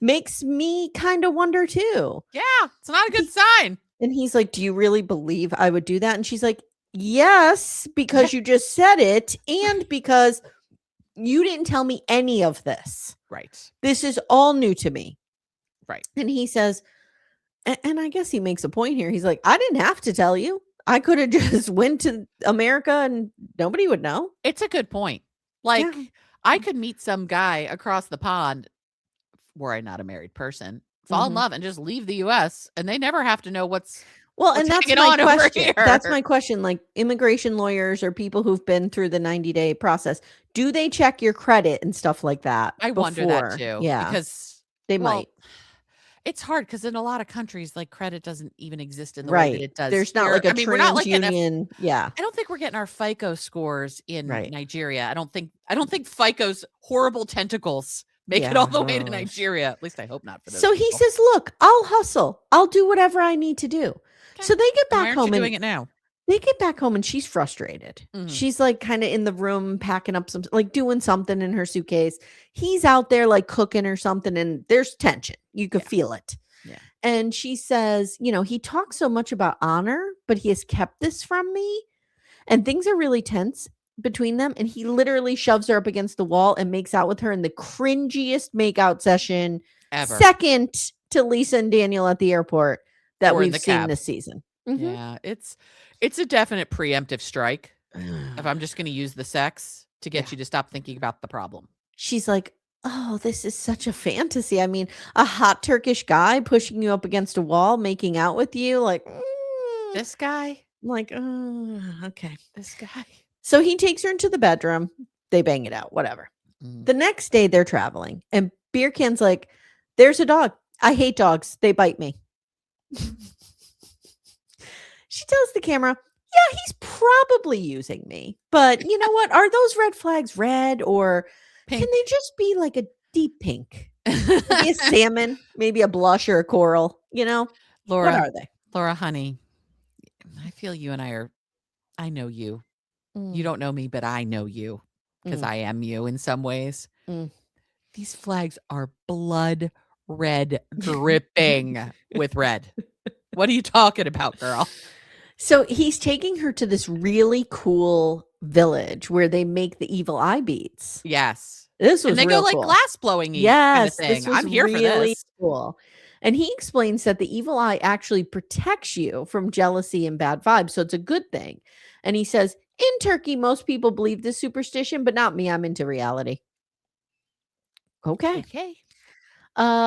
makes me kind of wonder too. Yeah. It's not a good sign. And he's like, do you really believe I would do that? And she's like, yes, because you just said it, and because you didn't tell me any of this. Right. This is all new to me. Right. And he says, and I guess he makes a point here. He's like, I didn't have to tell you. I could have just went to America and nobody would know. It's a good point. Like, I could meet some guy across the pond, were I not a married person, fall in love and just leave the US, and they never have to know what's and that's my question. That's my question. Like, immigration lawyers or people who've been through the 90-day process, do they check your credit and stuff like that? I wonder that too. Yeah. Because they might. It's hard because in a lot of countries, like, credit doesn't even exist in the way that it does. There's not like a TransUnion. I don't think we're getting our FICO scores in Nigeria. I don't think FICO's horrible tentacles make it all the way to Nigeria. At least I hope not for those. So he says, look, I'll hustle. I'll do whatever I need to do. Okay. So they get back home. Doing it now. They get back home and she's frustrated. She's like kind of in the room packing up like doing something in her suitcase. He's out there like cooking or something, and there's tension. You could feel it. Yeah. And she says, he talks so much about honor, but he has kept this from me. And things are really tense between them. And he literally shoves her up against the wall and makes out with her in the cringiest makeout session ever. Second to Lisa and Daniel at the airport that we've seen this season. Yeah, it's a definite preemptive strike. If I'm just going to use the sex to get you to stop thinking about the problem. She's like, oh, this is such a fantasy. I mean, a hot Turkish guy pushing you up against a wall, making out with you, like, this guy? Like, okay. This guy. So he takes her into the bedroom. They bang it out, whatever. The next day they're traveling and Birkan's like, there's a dog. I hate dogs. They bite me. She tells the camera, yeah, he's probably using me. But you know what? Are those red flags red or pink? Can they just be like a deep pink? Maybe a salmon, maybe a blush or a coral, Laura, what are they? Laura, honey, I feel you and I know you. You don't know me, but I know you because I am you in some ways. These flags are blood red, dripping with red. What are you talking about, girl? So he's taking her to this really cool village where they make the evil eye beads. Yes. This was and they real go like cool. glass blowing. Yes, kind of thing. This was I'm here really for this. Cool. And he explains that the evil eye actually protects you from jealousy and bad vibes. So it's a good thing. And he says, in Turkey, most people believe this superstition, but not me. I'm into reality. Okay.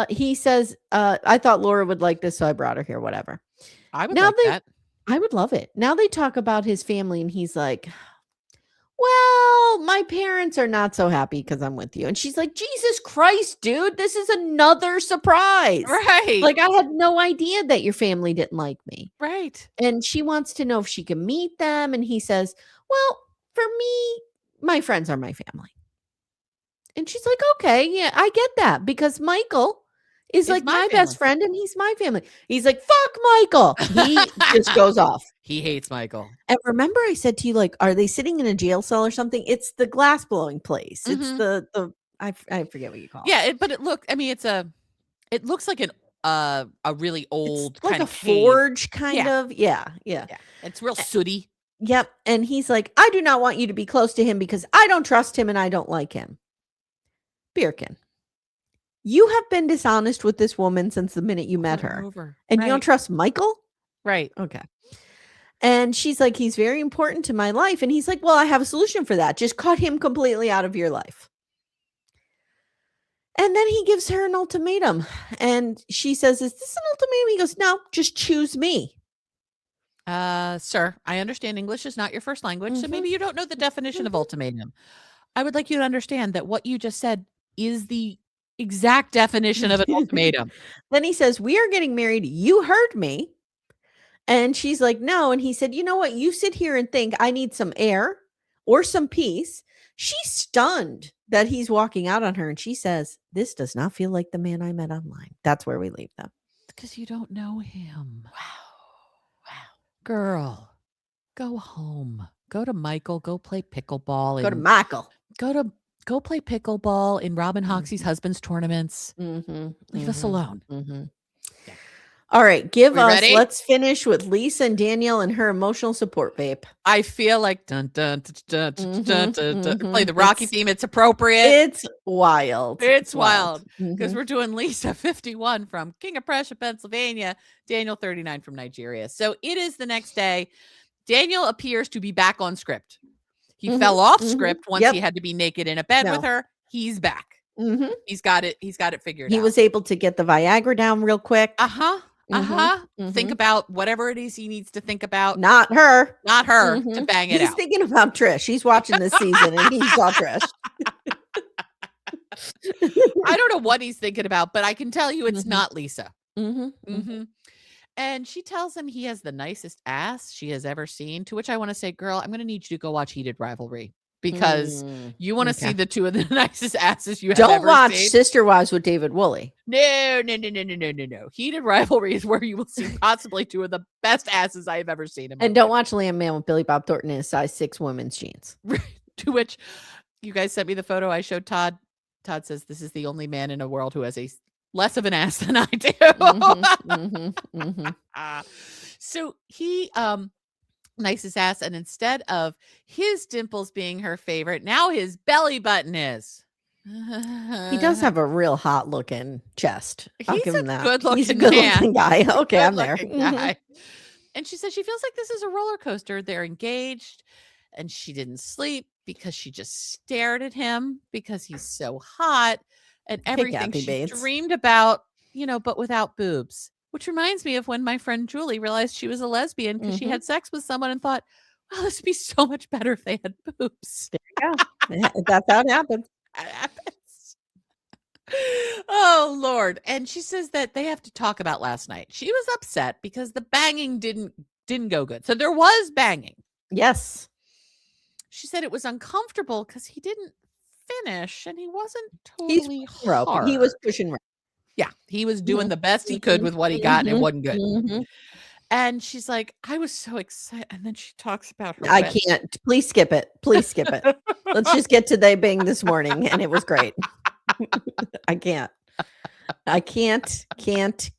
He says, I thought Laura would like this, so I brought her here, whatever. I would like that. I would love it. Now they talk about his family and he's like, well, my parents are not so happy because I'm with you. And she's like, Jesus Christ, dude, this is another surprise. Right. Like, I had no idea that your family didn't like me. Right. And she wants to know if she can meet them. And he says, well, for me, my friends are my family. And she's like, okay, yeah, I get that because Michael is like my best friend and he's my family. He's like, fuck Michael. He just goes off. He hates Michael. And remember I said to you, like, are they sitting in a jail cell or something? It's the glass blowing place. It's the I forget what you call it. Yeah, but it looks like a really old it's like kind a of cave. forge kind of. Yeah. It's real sooty. Yep. And he's like, I do not want you to be close to him because I don't trust him and I don't like him. Birkan, you have been dishonest with this woman since the minute you met her. And you don't trust Michael? Right. Okay. And she's like, he's very important to my life. And he's like, well, I have a solution for that. Just cut him completely out of your life. And then he gives her an ultimatum. And she says, is this an ultimatum? He goes, no, just choose me. Sir, I understand English is not your first language. So maybe you don't know the definition of ultimatum. I would like you to understand that what you just said is the exact definition of an ultimatum. Then he says, we are getting married. You heard me. And she's like, no. And he said, you know what? You sit here and think I need some air or some peace. She's stunned that he's walking out on her. And she says, this does not feel like the man I met online. That's where we leave them. Because you don't know him. Wow. Girl, go home. Go to Michael. Go play pickleball. Go to Michael. Go play pickleball in Robin Hoxie's husband's tournaments. Leave us alone. Yeah. All right, let's finish with Lisa and Danielle and her emotional support, babe. I feel like dun dun dun dun dun dun dun. Play the Rocky theme. It's appropriate. It's wild. It's wild because we're doing Lisa 51 from King of Prussia, Pennsylvania, Daniel 39 from Nigeria. So it is the next day. Daniel appears to be back on script. He fell off script once he had to be naked in a bed with her. He's back. He's got it figured out. He was able to get the Viagra down real quick. Think about whatever it is he needs to think about. Not her to bang it out. He's thinking about Trish. He's watching this season and he saw Trish. I don't know what he's thinking about, but I can tell you it's not Lisa. And she tells him he has the nicest ass she has ever seen, to which I want to say, girl, I'm going to need you to go watch Heated Rivalry because you want to see the two of the nicest asses you have ever seen. Don't watch Sister Wives with David Woolley. No. Heated Rivalry is where you will see possibly two of the best asses I have ever seen. And don't watch Lamb Man with Billy Bob Thornton in a size 6 women's jeans. To which you guys sent me the photo I showed Todd. Todd says, this is the only man in the world who has a less of an ass than I do. So he nicest ass, and instead of his dimples being her favorite, now his belly button is. He does have a real hot looking chest. I'll give him that. He's a good looking guy. Okay, I'm there. Guy. And she says she feels like this is a roller coaster. They're engaged. and she didn't sleep because she just stared at him because he's so hot and everything she dreamed about, but without boobs. Which reminds me of when my friend Julie realized she was a lesbian because she had sex with someone and thought, well, this would be so much better if they had boobs. There you go. That's how it happens. It happens. Oh, Lord. And she says that they have to talk about last night. She was upset because the banging didn't go good. So there was banging. Yes. She said it was uncomfortable because he didn't finish and he wasn't totally hard. He was pushing rope. Yeah, he was doing the best he could with what he got, and it wasn't good. And she's like, I was so excited. And then she talks about her. I can't. Please skip it. Please skip it. Let's just get to they bang this morning. And it was great. I can't.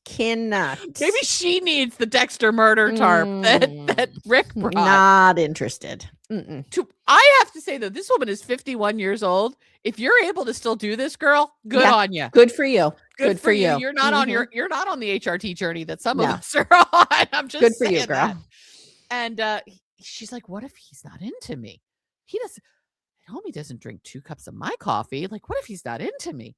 Cannot. Maybe she needs the Dexter murder tarp that Rick brought. Not interested. I have to say, though, this woman is 51 years old. If you're able to still do this, girl, good on you. Good for you. Good for you. You're not on you're not on the HRT journey that some of us are on. I'm just good for you, girl. That. And she's like, what if he's not into me? Homie doesn't drink 2 cups of my coffee. Like, what if he's not into me?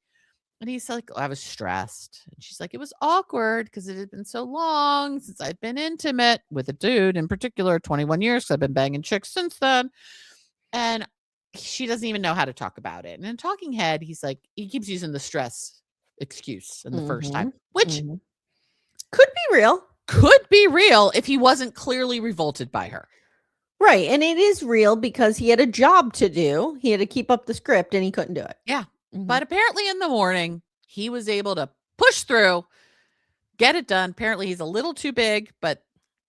And he's like, I was stressed. And she's like, it was awkward because it had been so long since I'd been intimate with a dude in particular, 21 years, because I've been banging chicks since then. And she doesn't even know how to talk about it. And in Talking Head, he's like, he keeps using the stress excuse in the first time, which could be real. Could be real if he wasn't clearly revolted by her. Right. And it is real because he had a job to do. He had to keep up the script and he couldn't do it. Yeah. But apparently in the morning, he was able to push through, get it done. Apparently he's a little too big, but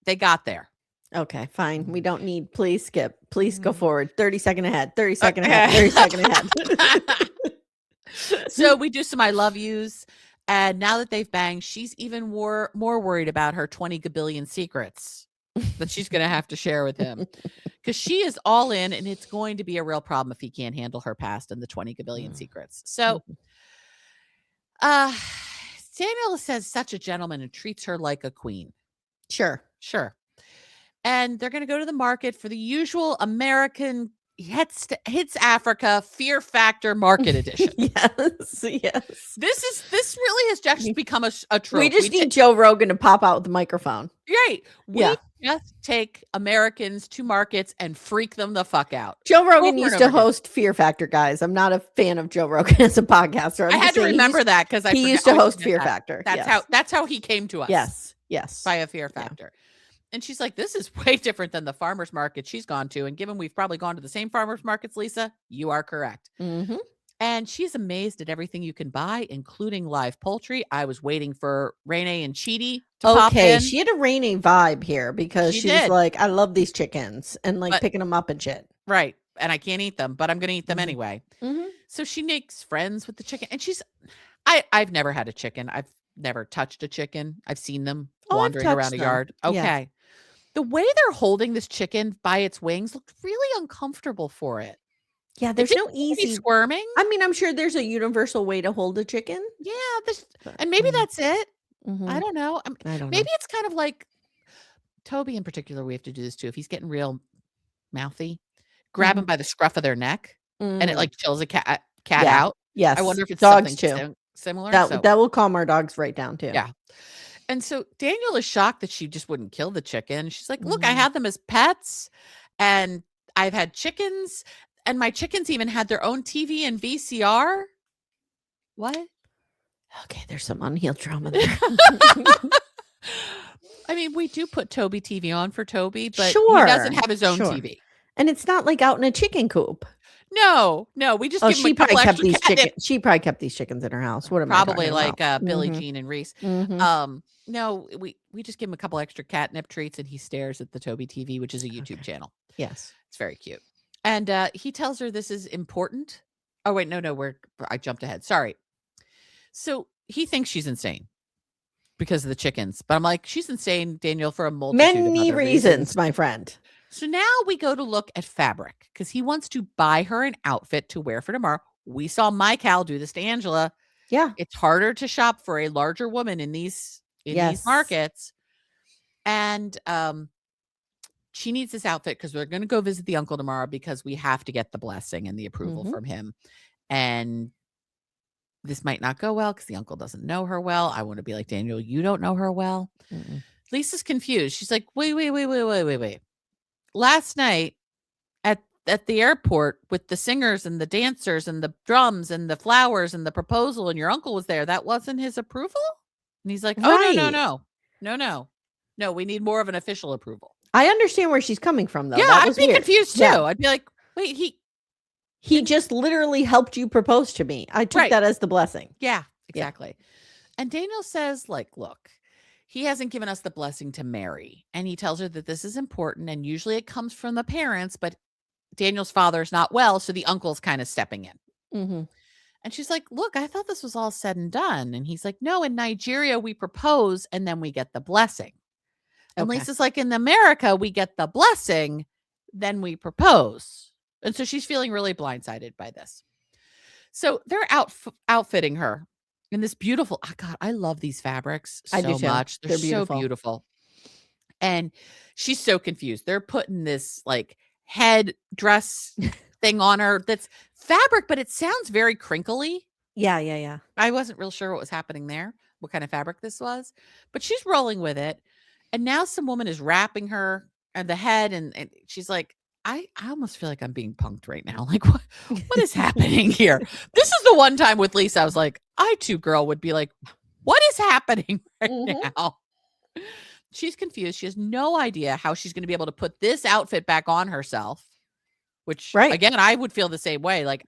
they got there. Okay, fine. We don't need, please skip. Please go forward. 30-second ahead. 30-second ahead. 30-second ahead. So we do some I love yous. And now that they've banged, she's even more worried about her 20 gabillion secrets that she's going to have to share with him. Because she is all in, and it's going to be a real problem if he can't handle her past and the 20 gabillion secrets. So Daniel says such a gentleman and treats her like a queen. Sure. And they're going to go to the market for the usual American hits Africa Fear Factor Market Edition. Yes. This really has just become a trope. We just need Joe Rogan to pop out with the microphone. Right. We just take Americans to markets and freak them the fuck out. Joe Rogan used to host Fear Factor, guys. I'm not a fan of Joe Rogan as a podcaster. I had to remember that because he used to host Fear Factor. That's how he came to us. Yes. By a Fear Factor. Yeah. And she's like, this is way different than the farmer's market she's gone to. And given we've probably gone to the same farmer's markets, Lisa, you are correct. And she's amazed at everything you can buy, including live poultry. I was waiting for Renee and Chidi to pop in. She had a Renee vibe here because she was like, I love these chickens and like picking them up and shit. Right. And I can't eat them, but I'm going to eat them anyway. So she makes friends with the chicken. And I've never had a chicken. I've never touched a chicken. I've seen them wandering around a yard. Okay. Yeah. The way they're holding this chicken by its wings looked really uncomfortable for it. Yeah, there's no easy squirming. I mean, I'm sure there's a universal way to hold a chicken. Yeah, and maybe that's it. I don't know. Maybe it's kind of like Toby in particular. We have to do this too. If he's getting real mouthy, grab him by the scruff of their neck, and it like chills a cat out. Yes, I wonder if it's dogs something similar. That will calm our dogs right down too. Yeah. And so Daniel is shocked that she just wouldn't kill the chicken. She's like, look, I had them as pets and I've had chickens and my chickens even had their own TV and VCR. What? Okay, there's some unhealed trauma there. I mean, we do put Toby TV on for Toby, but he doesn't have his own TV. And it's not like out in a chicken coop. No, we just give him a couple extra catnip. She probably kept these chickens in her house. What am probably I talking like Billie Jean and Reese. No, we just give him a couple extra catnip treats and he stares at the Toby TV, which is a YouTube channel. Yes. It's very cute. And he tells her this is important. Oh, wait, no, I jumped ahead. Sorry. So he thinks she's insane because of the chickens. But I'm like, she's insane, Daniel, for a multitude of other reasons, my friend. So now we go to look at fabric because he wants to buy her an outfit to wear for tomorrow. We saw Michael do this to Angela. Yeah. It's harder to shop for a larger woman in these markets. And she needs this outfit because we're going to go visit the uncle tomorrow because we have to get the blessing and the approval from him. And this might not go well because the uncle doesn't know her well. I want to be like, Daniel, you don't know her well. Lisa's confused. She's like, wait. Last night at the airport with the singers and the dancers and the drums and the flowers and the proposal and your uncle was there. That wasn't his approval? And he's like, oh, no, we need more of an official approval. I understand where she's coming from, though. Yeah, I'd be confused, too. Yeah. I'd be like, wait, he just literally helped you propose to me. I took that as the blessing. Yeah, exactly. Yeah. And Daniel says, like, look, he hasn't given us the blessing to marry. And he tells her that this is important. And usually it comes from the parents, but Daniel's father is not well. So the uncle's kind of stepping in. And she's like, look, I thought this was all said and done. And he's like, no, in Nigeria, we propose and then we get the blessing. And Lisa's like, in America, we get the blessing, then we propose. And so she's feeling really blindsided by this. So they're outfitting her in this beautiful, oh God, I love these fabrics so much. They're beautiful. So beautiful. And she's so confused. They're putting this like head dress thing on her that's fabric, but it sounds very crinkly. Yeah. I wasn't real sure what was happening there, what kind of fabric this was, but she's rolling with it. And now some woman is wrapping her at the head, and she's like, I almost feel like I'm being punked right now. Like, what is happening here? This is the one time with Lisa, I was like, I too, girl, would be like, what is happening right now? She's confused. She has no idea how she's going to be able to put this outfit back on herself, which, again, I would feel the same way. Like,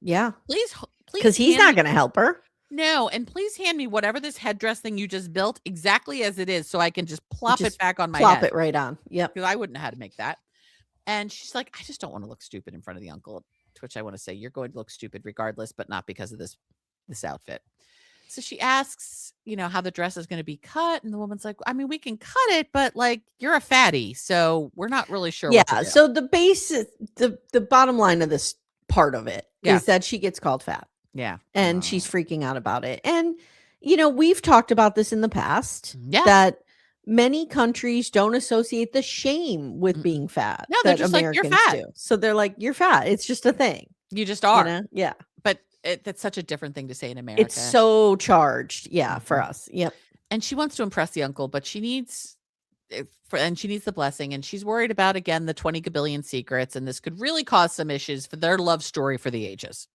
please. Because he's not going to help her. No, and please hand me whatever this headdress thing you just built exactly as it is so I can just plop it back on my head. Plop it right on. Yep. Because I wouldn't know how to make that. And she's like, I just don't want to look stupid in front of the uncle. To which I want to say, you're going to look stupid regardless, but not because of this outfit. So she asks, how the dress is going to be cut. And the woman's like, I mean, we can cut it, but like, you're a fatty. So we're not really sure. Yeah. So the base, the bottom line of this part of it is that she gets called fat. Yeah. And she's freaking out about it. And, we've talked about this in the past. Yeah. That many countries don't associate the shame with being fat. No, they're just Americans like, you're fat. Do. So they're like, you're fat. It's just a thing. You just are. Yeah. But that's such a different thing to say in America. It's so charged. Yeah. For us. Yep. And she wants to impress the uncle, but she needs the blessing. And she's worried about, again, the 20 gabillion secrets. And this could really cause some issues for their love story for the ages.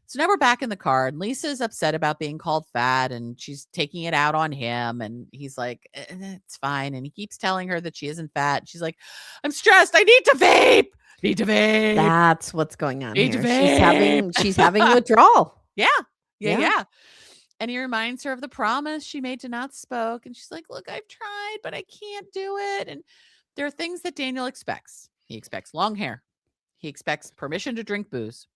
So now we're back in the car, and Lisa's upset about being called fat, and she's taking it out on him. And he's like, it's fine. And he keeps telling her that she isn't fat. She's like, I'm stressed. I need to vape. That's what's going on here. She's having withdrawal. Yeah. And he reminds her of the promise she made to not smoke. And she's like, look, I've tried, but I can't do it. And there are things that Daniel expects. He expects long hair. He expects permission to drink booze.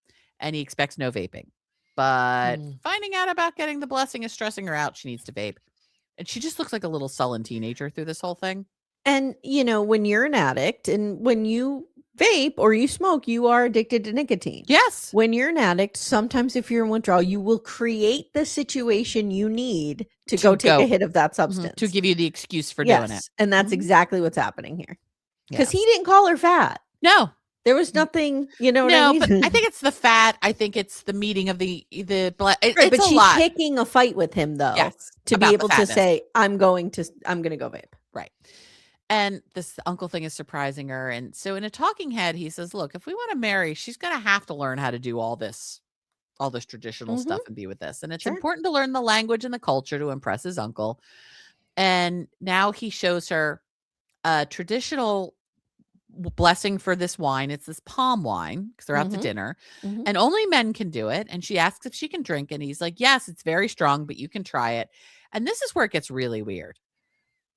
And he expects no vaping. But finding out about getting the blessing is stressing her out. She needs to vape. And she just looks like a little sullen teenager through this whole thing. And, when you're an addict and when you vape or you smoke, you are addicted to nicotine. Yes. When you're an addict, sometimes if you're in withdrawal, you will create the situation you need to go take a hit of that substance. To give you the excuse for doing it. And that's exactly what's happening here. Because he didn't call her fat. No. There was nothing, what I mean? But I think it's the fat. I think it's the meeting of the right, it's but she's picking a fight with him though, to be able to say, I'm going to go vape. Right. And this uncle thing is surprising her. And so in a talking head, he says, look, if we want to marry, she's going to have to learn how to do all this traditional stuff and be with this. And it's important to learn the language and the culture to impress his uncle. And now he shows her a traditional blessing for this wine. It's this palm wine because they're out to dinner and only men can do it. And she asks if she can drink. And he's like, yes, it's very strong, but you can try it. And this is where it gets really weird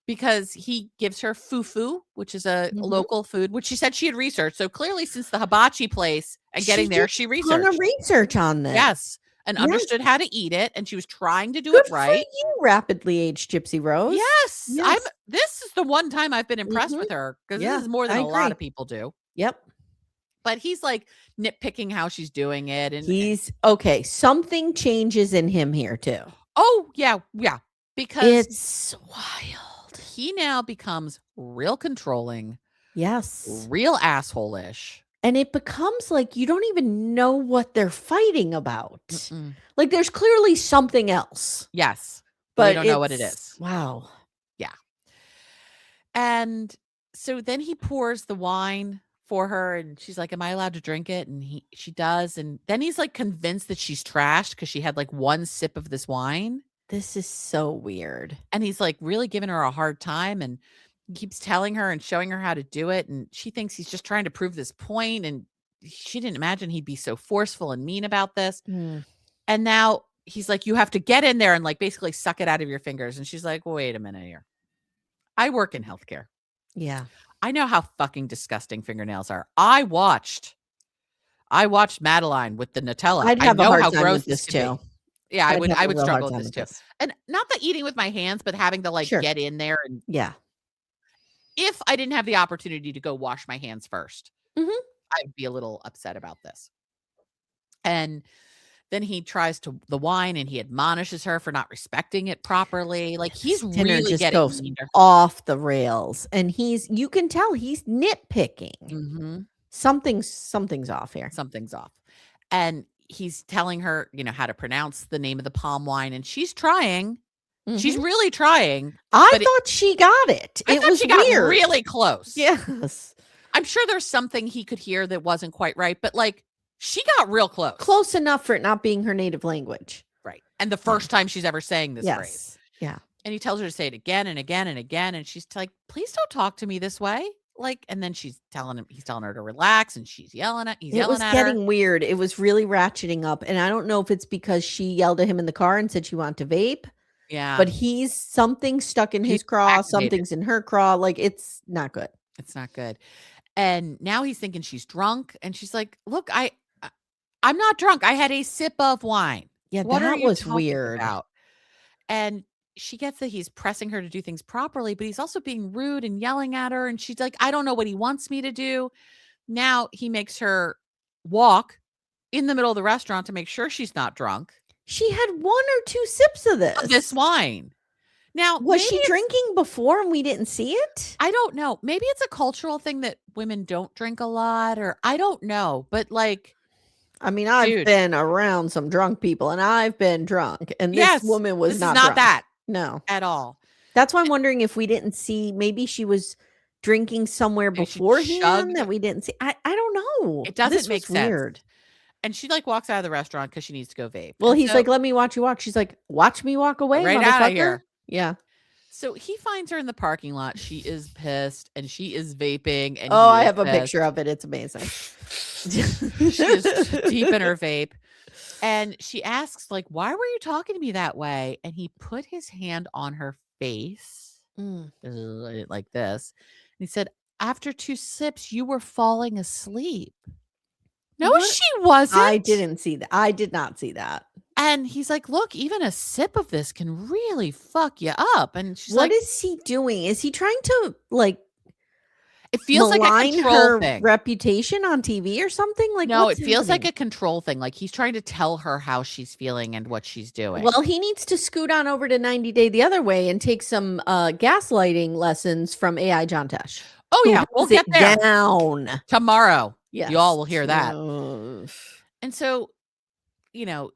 because he gives her fufu, which is a local food, which she said she had researched. So clearly since the hibachi place and getting there, she researched. Did research on this. Yes. And understood how to eat it. And she was trying to do it right. For you, rapidly aged Gypsy Rose. Yes. This is the one time I've been impressed with her because this is more than a lot of people do. Yep. But he's like nitpicking how she's doing it. And he's okay. Something changes in him here too. Oh, yeah. Yeah. Because it's wild. He now becomes real controlling, Yes. Real asshole-ish. And it becomes like you don't even know what they're fighting about. Mm-mm. Like there's clearly something else. Yes. But we don't know what it is. Wow. Yeah. And so then he pours the wine for her and she's like, am I allowed to drink it? And she does. And then he's like convinced that she's trashed because she had like one sip of this wine. This is so weird. And he's like really giving her a hard time and keeps telling her and showing her how to do it. And she thinks he's just trying to prove this point. And she didn't imagine he'd be so forceful and mean about this. And now he's like, you have to get in there and like basically suck it out of your fingers. And she's like, wait a minute here. I work in healthcare. Yeah. I know how fucking disgusting fingernails are. I watched Madeline with the Nutella. I'd have a hard time gross with this too. Yeah, I would struggle with this too. And not the eating with my hands, but having to like get in there and if I didn't have the opportunity to go wash my hands first, I'd be a little upset about this. And then he tries the wine and he admonishes her for not respecting it properly. Like he's really just getting goes off the rails. And you can tell he's nitpicking. Something's off here. Something's off. And he's telling her, how to pronounce the name of the palm wine. And she's trying. She's really trying. I thought she got it. It was got really close. Yes. I'm sure there's something he could hear that wasn't quite right. But like, she got real close. Close enough for it not being her native language. Right. And the first time she's ever saying this phrase. Yeah. And he tells her to say it again and again and again. And she's like, please don't talk to me this way. Like, and then he's telling her to relax and she's yelling at her. It was getting weird. It was really ratcheting up. And I don't know if it's because she yelled at him in the car and said she wanted to vape. Yeah. But something's stuck in his craw. Something's in her craw. Like, it's not good. It's not good. And now he's thinking she's drunk. And she's like, look, I'm not drunk. I had a sip of wine. Yeah, that was weird. And she gets that he's pressing her to do things properly, but he's also being rude and yelling at her. And she's like, I don't know what he wants me to do. Now he makes her walk in the middle of the restaurant to make sure she's not drunk. She had 1 or 2 sips of this wine. Now, was she drinking before and we didn't see it? I don't know. Maybe it's a cultural thing that women don't drink a lot, or I don't know. But like, I mean, I've been around some drunk people and I've been drunk. And this woman was not drunk. That. No. At all. That's why I'm wondering if we didn't see, maybe she was drinking somewhere beforehand that we didn't see. I don't know. It doesn't make sense. Weird. And she like walks out of the restaurant because she needs to go vape. Well, he's like, let me watch you walk. She's like, watch me walk away. Right out of here. Yeah. So he finds her in the parking lot. She is pissed and she is vaping. And I have a picture of it. It's amazing. She is deep in her vape. And she asks, like, why were you talking to me that way? And he put his hand on her face like this. And he said, after 2 sips, you were falling asleep. No, she wasn't. I didn't see that. I did not see that. And he's like, look, even a sip of this can really fuck you up. And she's like, what is he doing? Is he trying to like it feels like a control thing. Reputation on TV or something? Like, no, it feels like a control thing. Like he's trying to tell her how she's feeling and what she's doing. Well, he needs to scoot on over to 90 Day the other way and take some gaslighting lessons from AI John Tesh. Oh yeah, we'll get there down tomorrow. Yes. You all will hear that. And so,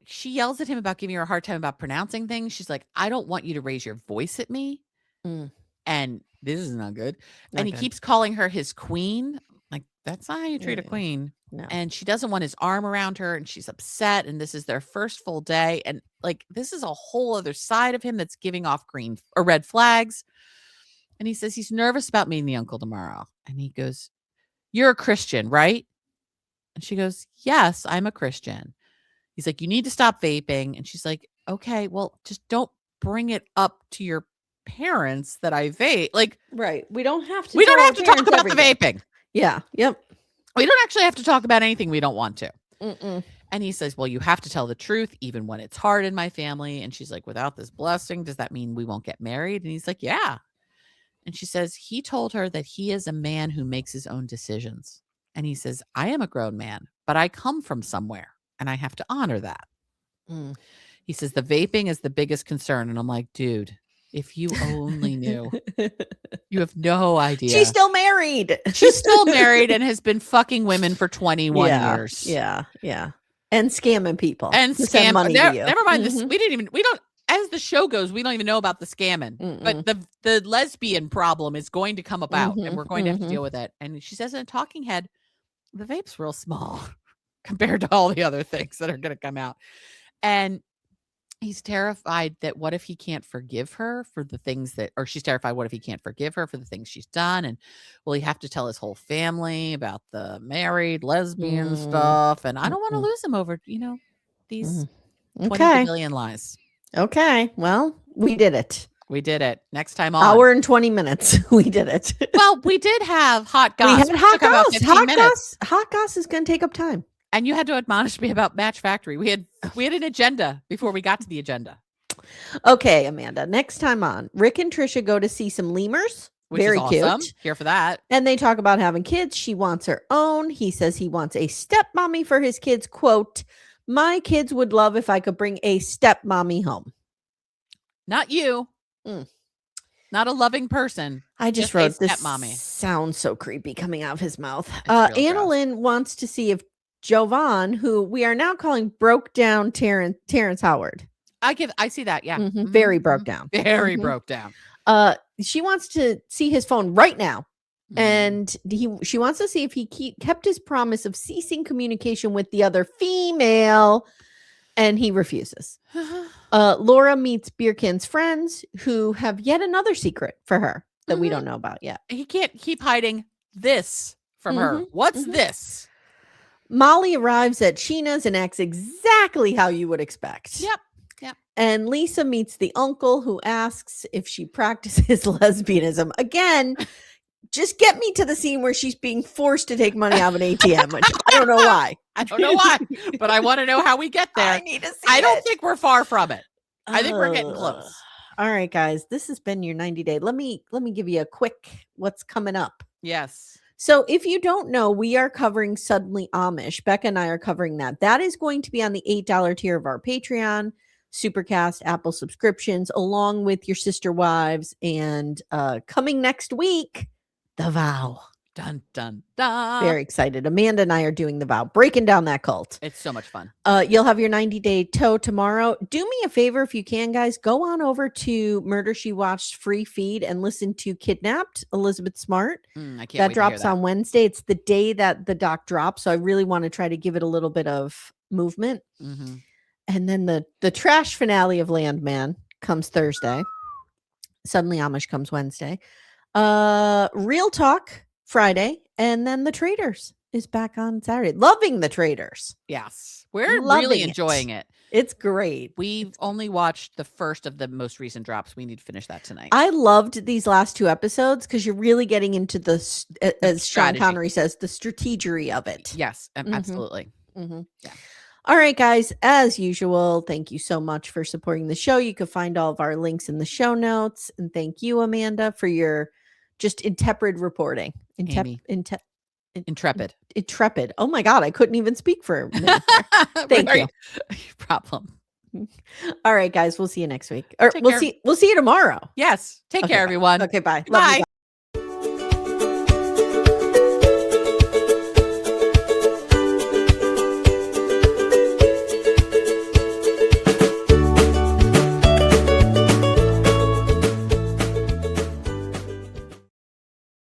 she yells at him about giving her a hard time about pronouncing things. She's like, I don't want you to raise your voice at me. And this is not good. And he keeps calling her his queen. Like, that's not how you treat a queen. No. And she doesn't want his arm around her and she's upset. And this is their first full day. And like, this is a whole other side of him that's giving off green or red flags. And he says he's nervous about meeting the uncle tomorrow. And he goes, you're a Christian, right? And she goes, yes, I'm a Christian. He's like, you need to stop vaping. And she's like, okay, well, just don't bring it up to your parents that I vape. Like, right. We don't have to talk about the vaping. Yeah. Yep. We don't actually have to talk about anything we don't want to. And he says, well, you have to tell the truth, even when it's hard in my family. And she's like, without this blessing, does that mean we won't get married? And he's like, yeah. And she says, he told her that he is a man who makes his own decisions. And he says, I am a grown man, but I come from somewhere and I have to honor that. He says, the vaping is the biggest concern. And I'm like, dude, If you only knew. You have no idea. She's still married. She's still married and has been fucking women for 21 years. Yeah. And scamming people. And scam money to you. Never mind this. We don't, as the show goes, we don't even know about the scamming. But the lesbian problem is going to come about and we're going to have to deal with it. And she says in a talking head, the vape's real small compared to all the other things that are going to come out. And he's terrified that what if he can't forgive her for the things that, or she's terrified, what if he can't forgive her for the things she's done? And will he have to tell his whole family about the married lesbian stuff? And I don't want to lose him over, these 20 billion lies. Okay. Well, we did it. We did it. Next time on. Hour and 20 minutes. We did it. Well, we did have hot goss. We had hot goss. Hot goss is going to take up time. And you had to admonish me about Match Factory. We had an agenda before we got to the agenda. Okay, Amanda. Next time on, Rick and Trisha go to see some lemurs. Which Very is awesome. cute. Here for that. And they talk about having kids. She wants her own. He says he wants a stepmommy for his kids. Quote, my kids would love if I could bring a stepmommy home. Not you. Not a loving person. I just wrote this stepmommy. Sounds so creepy coming out of his mouth. Annalyn wants to see if Jovan, who we are now calling broke down Terrence Howard. I see that. Yeah. Very broke down. Very broke down. She wants to see his phone right now. And she wants to see if he kept his promise of ceasing communication with the other female. And he refuses. Laura meets Birkan's friends who have yet another secret for her that we don't know about yet. He can't keep hiding this from her. What's this? Molly arrives at Sheena's and acts exactly how you would expect. Yep. And Lisa meets the uncle who asks if she practices lesbianism. Again, just get me to the scene where she's being forced to take money out of an ATM, which I don't know why. But I want to know how we get there. I need to see I don't think we're far from it. I think we're getting close. All right, guys, this has been your 90 day. Let me give you a quick what's coming up. Yes. So if you don't know, we are covering Suddenly Amish. Becca and I are covering that. That is going to be on the $8 tier of our Patreon, Supercast, Apple subscriptions, along with your sister wives. And coming next week, The Vow. Dun, dun, dun. Very excited. Amanda and I are doing The Vow, breaking down that cult. It's so much fun. You'll have your 90-day toe tomorrow. Do me a favor if you can, guys. Go on over to Murder, She Watched free feed and listen to Kidnapped, Elizabeth Smart. I can't that drops on Wednesday. It's the day that the doc drops. So I really want to try to give it a little bit of movement. And then the trash finale of Landman comes Thursday. Suddenly Amish comes Wednesday. Real Talk Friday, and then The Traders is back on Saturday. Loving The Traders. Yes. We're really enjoying it. It's great. We've only watched the first of the most recent drops. We need to finish that tonight. I loved these last two episodes because you're really getting into the, as Sean Connery says, the strategery of it. Yes, absolutely. Yeah. All right, guys, as usual, thank you so much for supporting the show. You can find all of our links in the show notes. And thank you, Amanda, for your just intrepid reporting. Intrepid. Oh my God, I couldn't even speak for a minute. Thank you. Problem. All right, guys, we'll see you next week. Or we'll see you tomorrow. Yes. Take care, everyone. Okay, bye. Bye.